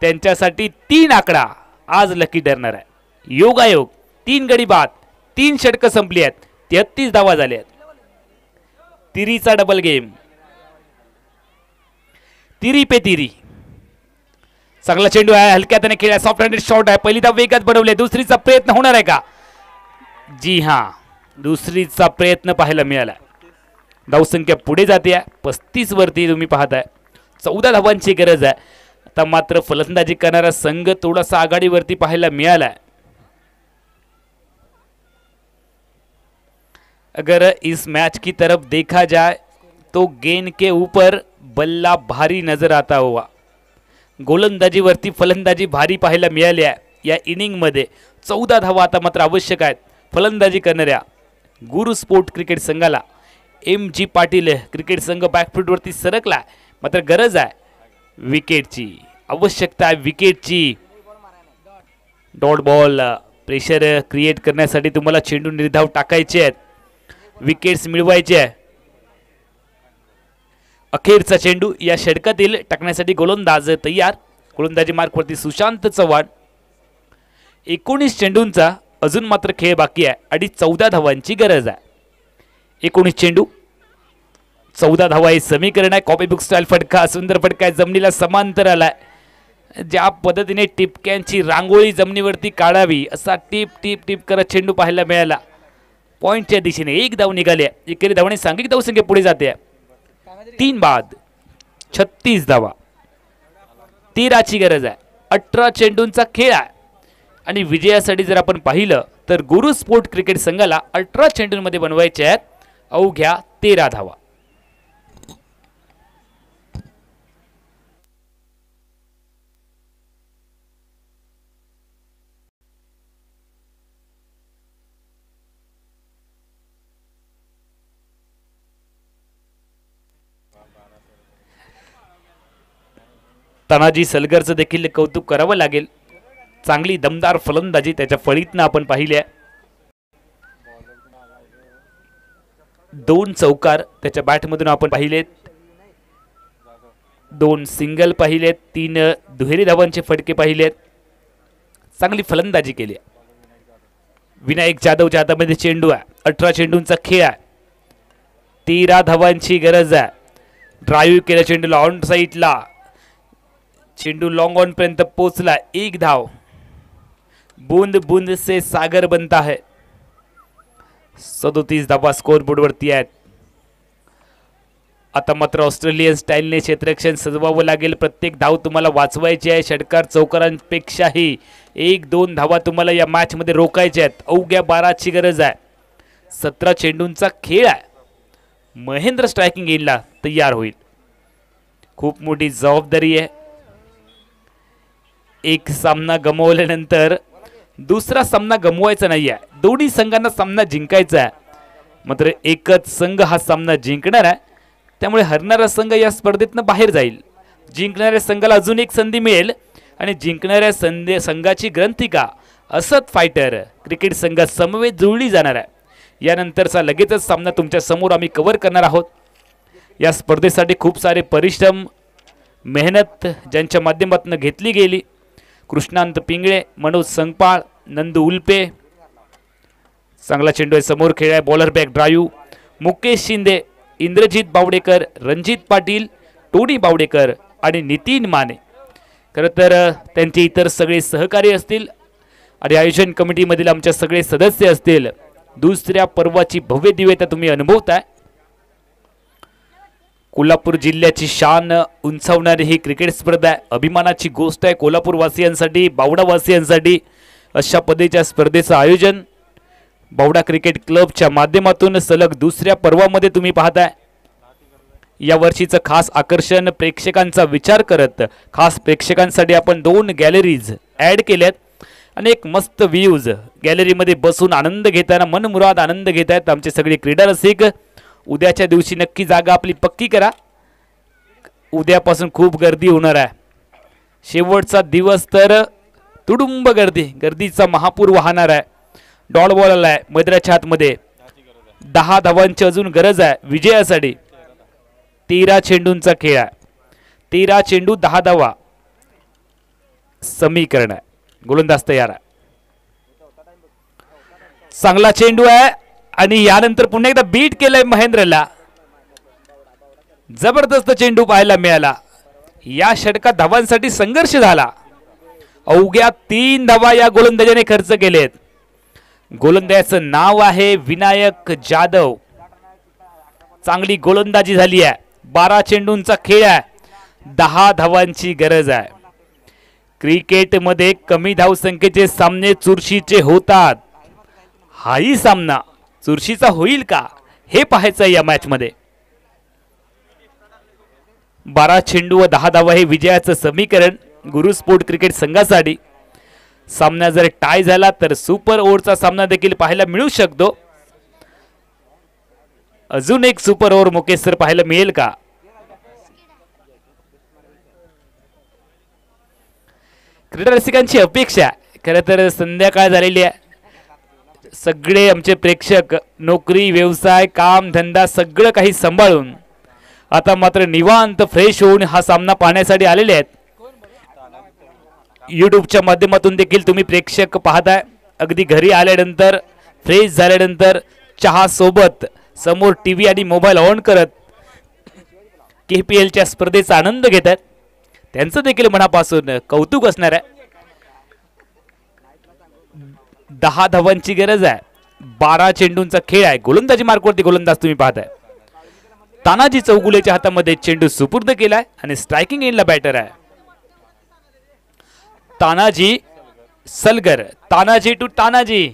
[SPEAKER 3] त्यांच्यासाठी 3 आकडा आज लकी ठरणार आहे. योगायोग 3 गडी बाद, 3 षटकं संपली आहेत, 33 धावा झाल्या आहेत. तिरीचा डबल गेम, तिरी पे तिरी. चांगला चेंडू आहे. हलक्या त्याने खेळला. सॉफ्ट हँडेड शॉट आहे. पहिली धाव वेगात बनवले. दुसरीचा प्रयत्न होणार आहे का? जी हां, दुसरीचा प्रयत्न पाहायला मिळाला. धावसंख्या पुढे जाते 35 वरती तुम्ही पाहताय. 14 धावांची गरज आहे. आता मात्र फलंदाजी करणारा संघ थोडासा आघाडीवरती पाहायला मिळाला. अगर इस मैच की तरफ देखा जाए तो गेंद के ऊपर बल्ला भारी नजर आता हुआ. गोलंदाजीवरती फलंदाजी भारी पाहायला मिळाली आहे या इनिंगमध्ये. 14 धावा आता मात्र आवश्यक आहेत फलंदाजी करणाऱ्या गुरु स्पोर्ट क्रिकेट संघाला. MG पाटील क्रिकेट संघ बॅकफूटवरती सरकला. मात्र गरज आहे विकेटची, आवश्यकता आहे विकेटची. डॉट बॉल प्रेशर क्रिएट करण्यासाठी तुम्हाला चेंडू निर्धाव टाकायचे आहेत. विकेट्स मिळवायचे आहे. अखेरचा चेंडू या षटकातील टाकण्यासाठी गोलंदाज तयार. गोलंदाजी मार्कवरती सुशांत चव्हाण. 19 चेंडूंचा अजून मात्र खेळ बाकी आहे आणि 14 धावांची गरज आहे. 19 चेंडू 14 धावा हे समीकरण आहे. कॉपी बुक स्टाईल फटका, सुंदर फटका आहे. जमिनीला समांतर आलाय. ज्या पद्धतीने टिपक्यांची रांगोळी जमिनीवरती काढावी असा टिप टिप टिप करत चेंडू पाहायला मिळाला. पॉइंटच्या दिशेने 1 धाव निघाली. एकेरी धावाने सांघिक धावसंख्या पुढे जाते. 3 बाद 36 धावा. 13ची गरज आहे. 18 चेंडूंचा खेळ आहे आणि विजयासाठी जर आपण पाहिलं तर गुरु स्पोर्ट क्रिकेट संघाला 18 चेंडूंमध्ये बनवायचे आहेत अवघ्या 13 धावा. तानाजी सलगरचं देखील कौतुक करावं लागेल. चांगली दमदार फलंदाजी त्याच्या फळीतनं आपण पाहिली आहे. 2 चौकार त्याच्या बॅटमधून आपण पाहिलेत. 2 सिंगल पाहिलेत. 3 दुहेरी धावांचे फटके पाहिलेत. चांगली फलंदाजी केली. विनायक जाधवच्या हातामध्ये चेंडू आहे. 18 चेंडूंचा खेळ आहे. 13 धावांची गरज आहे. ड्राईव्ह केला चेंडूला ऑन साईडला. चेंडू लॉन्ग ऑन पर्यंत पोहोचला. 1 धाव. बूंद बूंद से सागर बनता है. 37 धावा स्कोरबोर्ड वरती आहेत. आता मात्र ऑस्ट्रेलियन स्टाईलने क्षेत्ररक्षण सजवावं लागेल. प्रत्येक धाव तुम्हाला वाचवायची आहे. षटकार चौकारांपेक्षाही 1-2 धावा तुम्हाला या मॅच मध्ये रोखायच्या आहेत. अवघ्या 12ची गरज आहे. 17 चेंडूंचा खेळ आहे. महेंद्र स्ट्रायकिंग एंडला तयार होईल. खूप मोठी जबाबदारी आहे. एक सामना गमावल्यानंतर दुसरा सामना गमवायचा नाही आहे. दोन्ही संघांना सामना जिंकायचा आहे. मात्र एकच संघ हा सामना जिंकणार आहे. त्यामुळे हरणारा संघ या स्पर्धेतनं बाहेर जाईल. जिंकणाऱ्या संघाला अजून एक संधी मिळेल आणि जिंकणाऱ्या संघाची ग्रंथिका असत फायटर क्रिकेट संघात समवेत जुळली जाणार आहे। यानंतरचा लगेचच सामना तुमच्या समोर आम्ही कव्हर करणार आहोत। या स्पर्धेसाठी खूप सारे परिश्रम मेहनत ज्यांच्या माध्यमातून घेतली गेली, कृष्णांत पिंगळे, मनोज संगपाळ, नंदू उल्पे, चांगला चेंडू आहे, समोर खेळ आहे, bowler back drive, Mukesh Shinde, Indrajit Bawdekar, Ranjit Patil, Tony Bawdekar आणि नितीन माने। खरं तर त्यांचे इतर सगळे सहकारी असतील आणि आयोजन कमिटीमधील आमच्या सगळे सदस्य असतील। दुसऱ्या पर्वाची भव्य दिव्यता तुम्ही अनुभवताय। कोल्हापूर जिल्ह्याची शान उंचावणारी ही क्रिकेट स्पर्धा आहे, अभिमानाची गोष्ट आहे कोल्हापूर वासियांसाठी, बावडा वासियांसाठी। अशा पद्धतीच्या स्पर्धेचं आयोजन बावडा क्रिकेट क्लबच्या माध्यमातून सलग दुसऱ्या पर्वामध्ये तुम्ही पाहताय। या वर्षीचं खास आकर्षण प्रेक्षकांचा विचार करत खास प्रेक्षकांसाठी आपण 2 गॅलरीज ॲड केल्यात आणि एक मस्त व्ह्यूज गॅलरीमध्ये बसून आनंद घेताना मनमुराद आनंद घेत आहेत आमचे सगळे क्रीडा रसिक। उद्याच्या दिवशी नक्की जागा आपली पक्की करा, उद्यापासून खूप गर्दी होणार आहे। शेवटचा दिवस तर तुडुंब गर्दीचा महापूर वाहणार आहे। डॉट बॉल आला आहे मैदानाच्या आतमध्ये, 10 धावांची अजून गरज आहे विजयासाठी। 13 चेंडूंचा खेळ आहे, 13 चेंडू 10 धावा समीकरण आहे। गोलंदाज तयार आहे, चांगला चेंडू आहे आणि यानंतर पुन्हा एकदा बीट केलंय महेंद्रला, जबरदस्त चेंडू पाहायला मिळाला। या षटकात धावांसाठी संघर्ष झाला, अवघ्या 3 धावा या गोलंदाजाने खर्च केलेत। गोलंदाजाचं नाव आहे विनायक जाधव। चांगली गोलंदाजी झाली आहे, 12 चेंडूंचा खेळ आहे, 10 धावांची गरज आहे। क्रिकेटमध्ये कमी धावसंख्येचे सामने चुरशीचे होतात, हाही सामना चुरशीचा होईल का हे पाहायचं या मॅच मध्ये। 12 चेंडू व 10 धावा हे विजयाचं समीकरण गुरु स्पोर्ट क्रिकेट संघासाठी। सामना जर टाय झाला तर सुपर ओव्हरचा सामना देखील पाहायला मिळू शकतो। अजून एक सुपर ओव्हर मुकेश सर पाहायला मिळेल का? क्रीडा रसिकांची अपेक्षा खरं तर संध्याकाळ झालेली आहे, सगळे आमचे प्रेक्षक नोकरी व्यवसाय काम धंदा सगळं काही सांभाळून आता मात्र निवांत फ्रेश होऊन हा सामना पाहण्यासाठी आलेले आहेत। यूट्यूबच्या माध्यमातून देखील तुम्ही प्रेक्षक पाहताय। अगदी घरी आल्यानंतर फ्रेश झाल्यानंतर चहा सोबत समोर टीव्ही आणि मोबाईल ऑन करत KPLच्या स्पर्धेचा आनंद घेत आहेत, त्यांचं देखील मनापासून कौतुक असणार आहे। 10 धावांची गरज आहे, 12 चेंडूंचा खेळ आहे। गोलंदाजी मार्कवरती गोलंदाज तुम्ही पाहताय, तानाजी चौगुलेच्या हातामध्ये चेंडू सुपूर्द केलाय आणि स्ट्रायकिंग एंडला बॅटर आहे तानाजी सलगर। तानाजी टू तानाजी,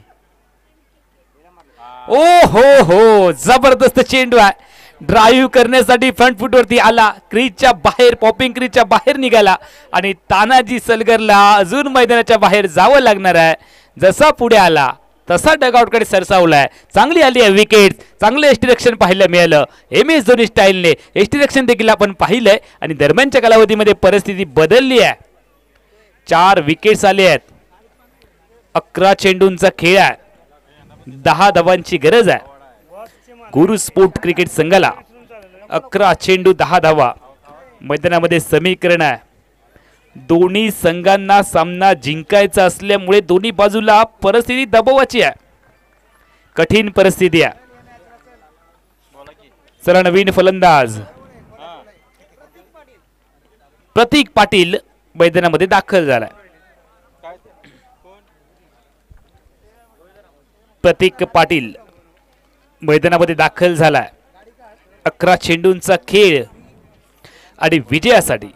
[SPEAKER 3] ओ हो जबरदस्त चेंडू आहे, ड्राईव्ह करण्यासाठी फ्रंट फुटवरती आला, क्रीजच्या बाहेर पॉपिंग क्रीजच्या बाहेर निघाला आणि तानाजी सलगरला अजून मैदानाच्या बाहेर जावं लागणार आहे। जसा पुढे आला तसा डगआउटकडे सरसावलाय, चांगली आली आहे विकेट, चांगलं एस्टिरक्षण पाहायला मिळालं MS धोनी स्टाईलने। एस्टिरक्षण देखील आपण पाहिलंय आणि दरम्यानच्या कालावधीमध्ये परिस्थिती बदलली आहे, 4 विकेट्स आले आहेत, 11 चेंडूंचा खेळ आहे, 10 धावांची गरज आहे गुरु स्पोर्ट क्रिकेट संघाला। 11 चेंडू 10 धावा मैदानामध्ये समीकरण आहे। दोन्ही संघांना सामना जिंकायचा असल्यामुळे दोन्ही बाजूला परिस्थिती दबावाची आहे, कठीण परिस्थिती आहे। चला नवीन फलंदाज प्रतीक पाटील मैदानामध्ये दाखल झालाय। प्रतीक पाटील मैदानामध्ये दाखल झालाय। 11 चेंडूंचा खेळ आणि विजयासाठी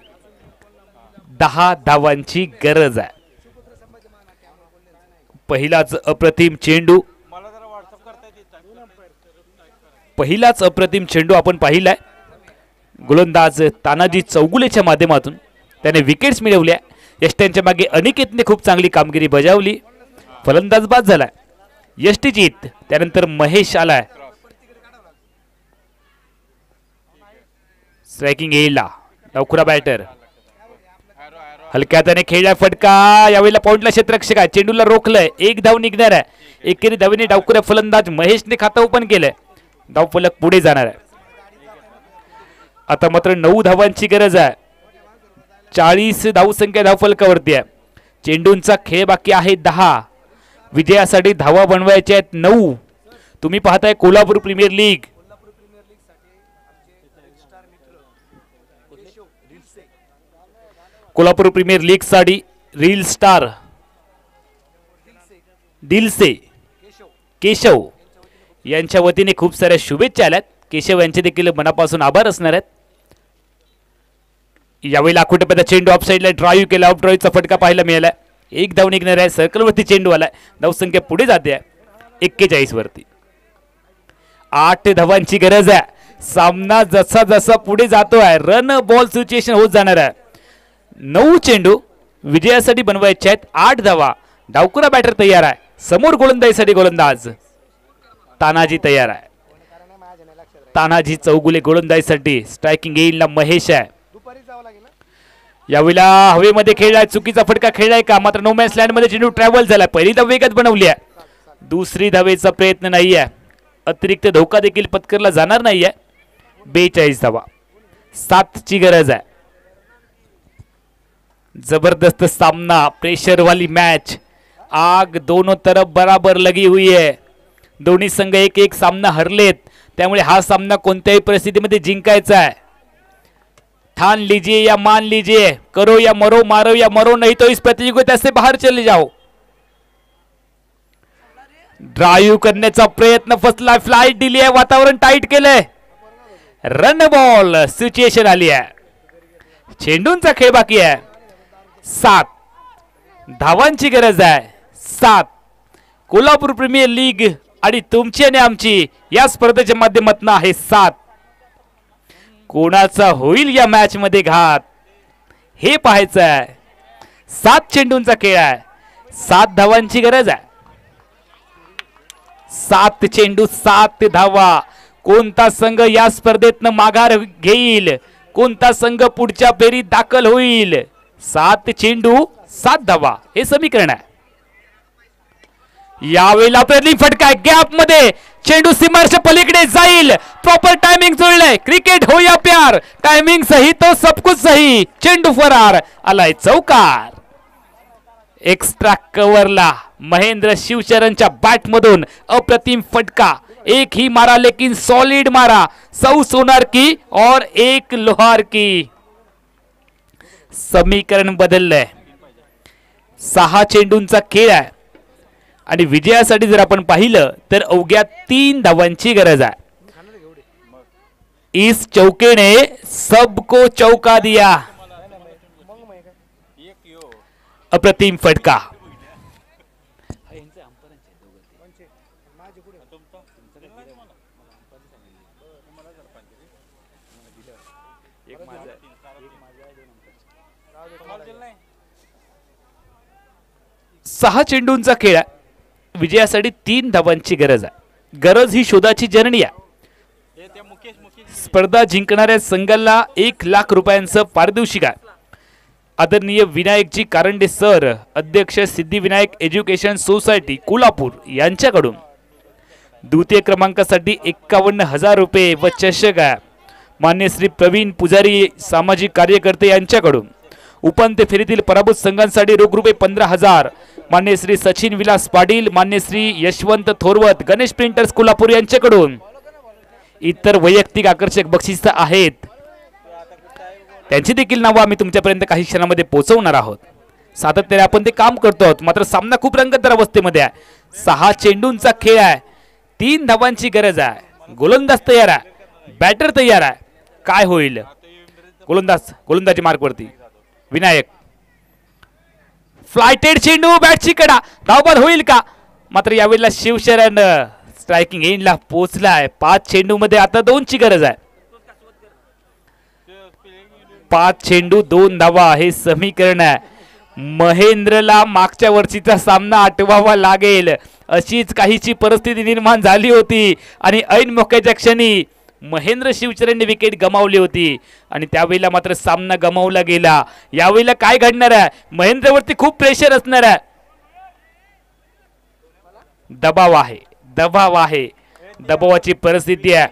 [SPEAKER 3] 10 धावांची गरज आहे। पहिलाच अप्रतिम चेंडू आपण पाहिलाय। गोलंदाज तानाजी चौगुलेच्या माध्यमातून त्याने विकेट्स मिळवल्या। यष्ट्यांच्या मागे अनिकेतने खूप चांगली कामगिरी बजावली, फलंदाज बाद झालाय। यष्टीजीत, त्यानंतर महेश आलाय स्ट्रायकिंग येईल, नवखुरा बॅटर हलक्या हाताने खेळला फटका, यावेळेला पॉइंटला क्षेत्ररक्षक आहे, चेंडूला रोखलंय, एक धाव निघणार आहे. एकेरी धावेने डावखुऱ्या फलंदाज महेशने खातं ओपन केलंय, धावफलक पुढे जाणार आहे. आता मात्र 9 धावांची गरज आहे. 40 धावसंख्या धावफलकावरती आहे. चेंडूंचा खेळ बाकी आहे 10. विजयासाठी धावा बनवायच्या आहेत 9. तुम्ही पाहताय Kolhapur premier league. Kolhapur premier league साठी रील स्टार दिलसे केशव यांच्या वतीने खूप साऱ्या शुभेच्छा आल्यात. केशव यांचे देखील मनापासून आभार असणार आहेत. यावेळी लाखो टप्प्याचा चेंडू ऑफ साईडला ड्राईव्ह केला, ऑफ ड्राईव्हचा फटका पाहायला मिळाला. एक धाव निघणार आहे, सर्कलवरती चेंडू आलाय, धावसंख्या पुढे जाते 41 वरती. 8 धावांची गरज आहे. सामना जसा जसा पुढे जातोय रन बॉल सिच्युएशन होत जाणार आहे. 9 चेंडू विजयासाठी बनवायचे आहेत, 8 धावा. डावकुरा बॅटर तयार आहे, समोर गोलंदाजीसाठी गोलंदाज तानाजी तयार आहे. तानाजी चौगुले गोलंदाजीसाठी, स्ट्रायकिंग येईल महेश आहे. यावेळेला हवेमध्ये खेळलाय, चुकीचा फटका खेळलाय का, मात्र नो मॅच लँड मध्ये चेंडू ट्रॅव्हल झालाय. पहिली धाव वेगात बनवली आहे, दुसरी धावेचा प्रयत्न नाही आहे. अतिरिक्त धोका देखील पत्करला जाणार नाहीये. 42 धावा, 7 ची गरज आहे. जबरदस्त सामना, प्रेशर वाली मैच, आग दोनों तरफ बराबर लगी हुई है. दोन्ही संघ एक एक सामना हरलेत, त्यामुळे हा सामना कोणत्याही परिस्थितीमध्ये जिंकायचा आहे. ठान लीजिए या मान लीजिए, करो या मरो, मारो या मरो, नहीं तो इस प्रतियोगिता से बाहर चले जाओ. ड्राईव्ह करण्याचा प्रयत्न फसला, फ्लाइट दिली आहे, वातावरण टाईट केलंय, रन बॉल सिच्युएशन आली आहे. चेंडूंचा खेळ बाकी आहे. 7 धावांची गरज आहे. 7. कोल्हापूर प्रीमियर लीग आणि तुमची आणि आमची या स्पर्धेच्या माध्यमातून आहे 7. कोणाचा होईल या मॅच मध्ये घात हे पाहायचं आहे. 7 चेंडूंचा खेळ आहे, 7 धावांची गरज आहे. 7 चेंडू 7 धावा. कोणता संघ या स्पर्धेतनं माघार घेईल, कोणता संघ पुढच्या फेरीत दाखल होईल. 7 चेंडू 7 धावा हे समीकरण आहे. यावेळेला प्रति फटका गॅप मध्ये चेंडू सीमारेषा पलीकडे जाईल. Proper timing जुळलंय. क्रिकेट हो या प्यार, टायमिंग सही तो सब कुछ सही. चेंडू फरार आलाय चौकार. एक्स्ट्रा कव्हरला महेंद्र शिवचरणच्या बॅट मधून अप्रतिम फटका. एक ही मारा लेकिन सॉलिड मारा. 100 सोनार की और 1 लोहार की. समीकरण बदललंय. 6 चेंडूंचा खेळ आहे आणि विजयासाठी जर आपण पाहिलं तर अवघ्या 3 धावांची गरज आहे. इस चौके ने सबको चौका दिया. अप्रतिम फटका. सहा चेंडूंचा खेळ आहे. विजयासाठी 3 धावांची गरज आहे. गरज ही शोधाची जननी आहे. स्पर्धा जिंकणाऱ्या संघाला 1 लाख रुपयांचं पारितोषिक आहे. आदरणीय विनायकजी कारंडे सर, अध्यक्ष सिद्धिविनायक एज्युकेशन सोसायटी कोल्हापूर यांच्याकडून द्वितीय क्रमांकासाठी 51,000 रुपये व चषक आहे. मान्य श्री प्रवीण पुजारी सामाजिक कार्यकर्ते यांच्याकडून उपांत्य फेरीतील पराभूत संघांसाठी रोख रुपये 15,000. मान्य श्री सचिन विलास पाटील, मान्य श्री यशवंत थोरवत, गणेश प्रिंटर्स कोल्हापूर यांच्याकडून इतर वैयक्तिक आकर्षक बक्षीस आहेत. त्यांची देखील नावं आम्ही तुमच्यापर्यंत काही क्षणामध्ये पोहोचवणार आहोत. सातत्याने आपण ते काम करतो आहोत. मात्र सामना खूप रंगतदार अवस्थेमध्ये आहे. 6 चेंडूंचा खेळ आहे. 3 धावांची गरज आहे. गोलंदाज तयार आहे, बॅटर तयार आहे. काय होईल? गोलंदाजी मार्कवरती विनायक. फ्लायटेड चेंडू, बॅटची कडा, धावबाद होईल का? मात्र यावेळेला शिवशरण स्ट्रायकिंग एंडला पोहोचलाय. 5 चेंडू मध्ये आता 2 ची गरज आहे. 5 चेंडू 2 धावा हे समीकरण आहे. महेंद्रला मागच्या वर्षीचा सामना आठवावा लागेल. अशीच काहीची परिस्थिती निर्माण झाली होती आणि ऐन मोक्याच्या क्षणी महेंद्र शिवचरणने विकेट गमावली होती आणि त्यावेळेला मात्र सामना गमावला गेला. यावेळेला काय घडणार आहे? महेंद्रवरती खूप प्रेशर असणार आहे. दबाव आहे, दबाव आहे, दबावाची परिस्थिती आहे.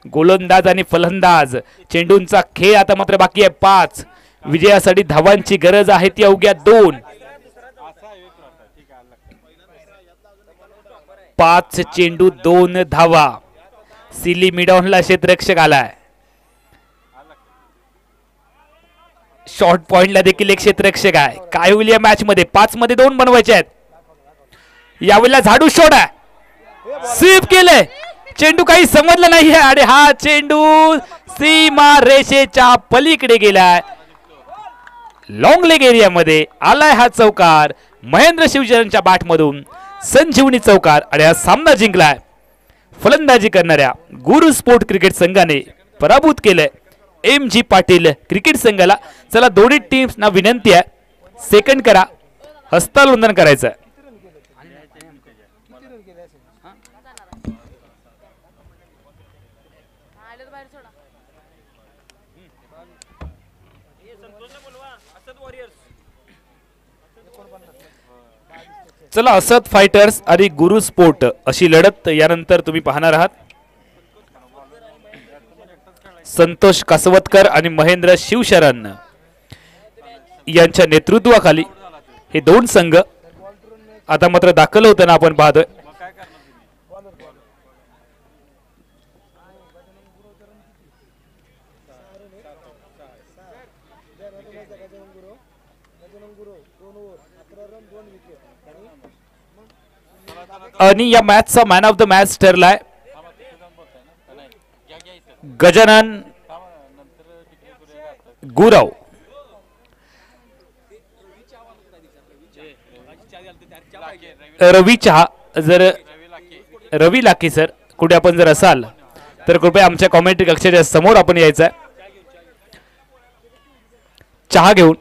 [SPEAKER 3] गोलंदाज आणि फलंदाज चेंडूंचा खेळ आता मात्र बाकी आहे 5. विजयासाठी धावांची गरज आहे ती अवघ्या 2. 5 चेंडू 2 धावा. सिली मिडॉनला क्षेत्ररक्षक आलाय. शॉर्ट पॉइंटला देखील एक क्षेत्ररक्षक आहे. काय होईल या मॅच मध्ये? 5 मध्ये 2 बनवायचे आहेत. यावेळेला झाडू शॉट आहे, स्वीप केलंय. चेंडू काही समजला नाहीये आणि हा चेंडू सीमा रेषेच्या पलीकडे गेलाय. लॉंग लेग एरिया मध्ये आलाय हा चौकार महेंद्र शिवचरणच्या बॅट मधून. संजीवनी चौकार आणि हा सामना जिंकलाय. फलंदाजी करणाऱ्या गुरु स्पोर्ट क्रिकेट संघाने पराभूत केलंय MG पाटील क्रिकेट संघाला. चला दोन्ही टीम्सना विनंती आहे, सेकंड करा, हस्तांदोलन करायचं आहे. चला असद फायटर्स आणि गुरु स्पोर्ट अशी लढत यानंतर तुम्ही पाहणार आहात. संतोष कासवतकर आणि महेंद्र शिवशरण यांच्या नेतृत्वाखाली हे 2 संघ आता मात्र दाखल होताना आपण पाहतोय. आणि या मॅचचा मॅन ऑफ द मॅच ठरलाय गजानन गुरव. रवी चहा, जर रवी लाखे सर कुठे आपण जर असाल तर कृपया आमच्या कॉमेंट्री कक्षाच्या समोर आपण यायचं आहे चहा घेऊन.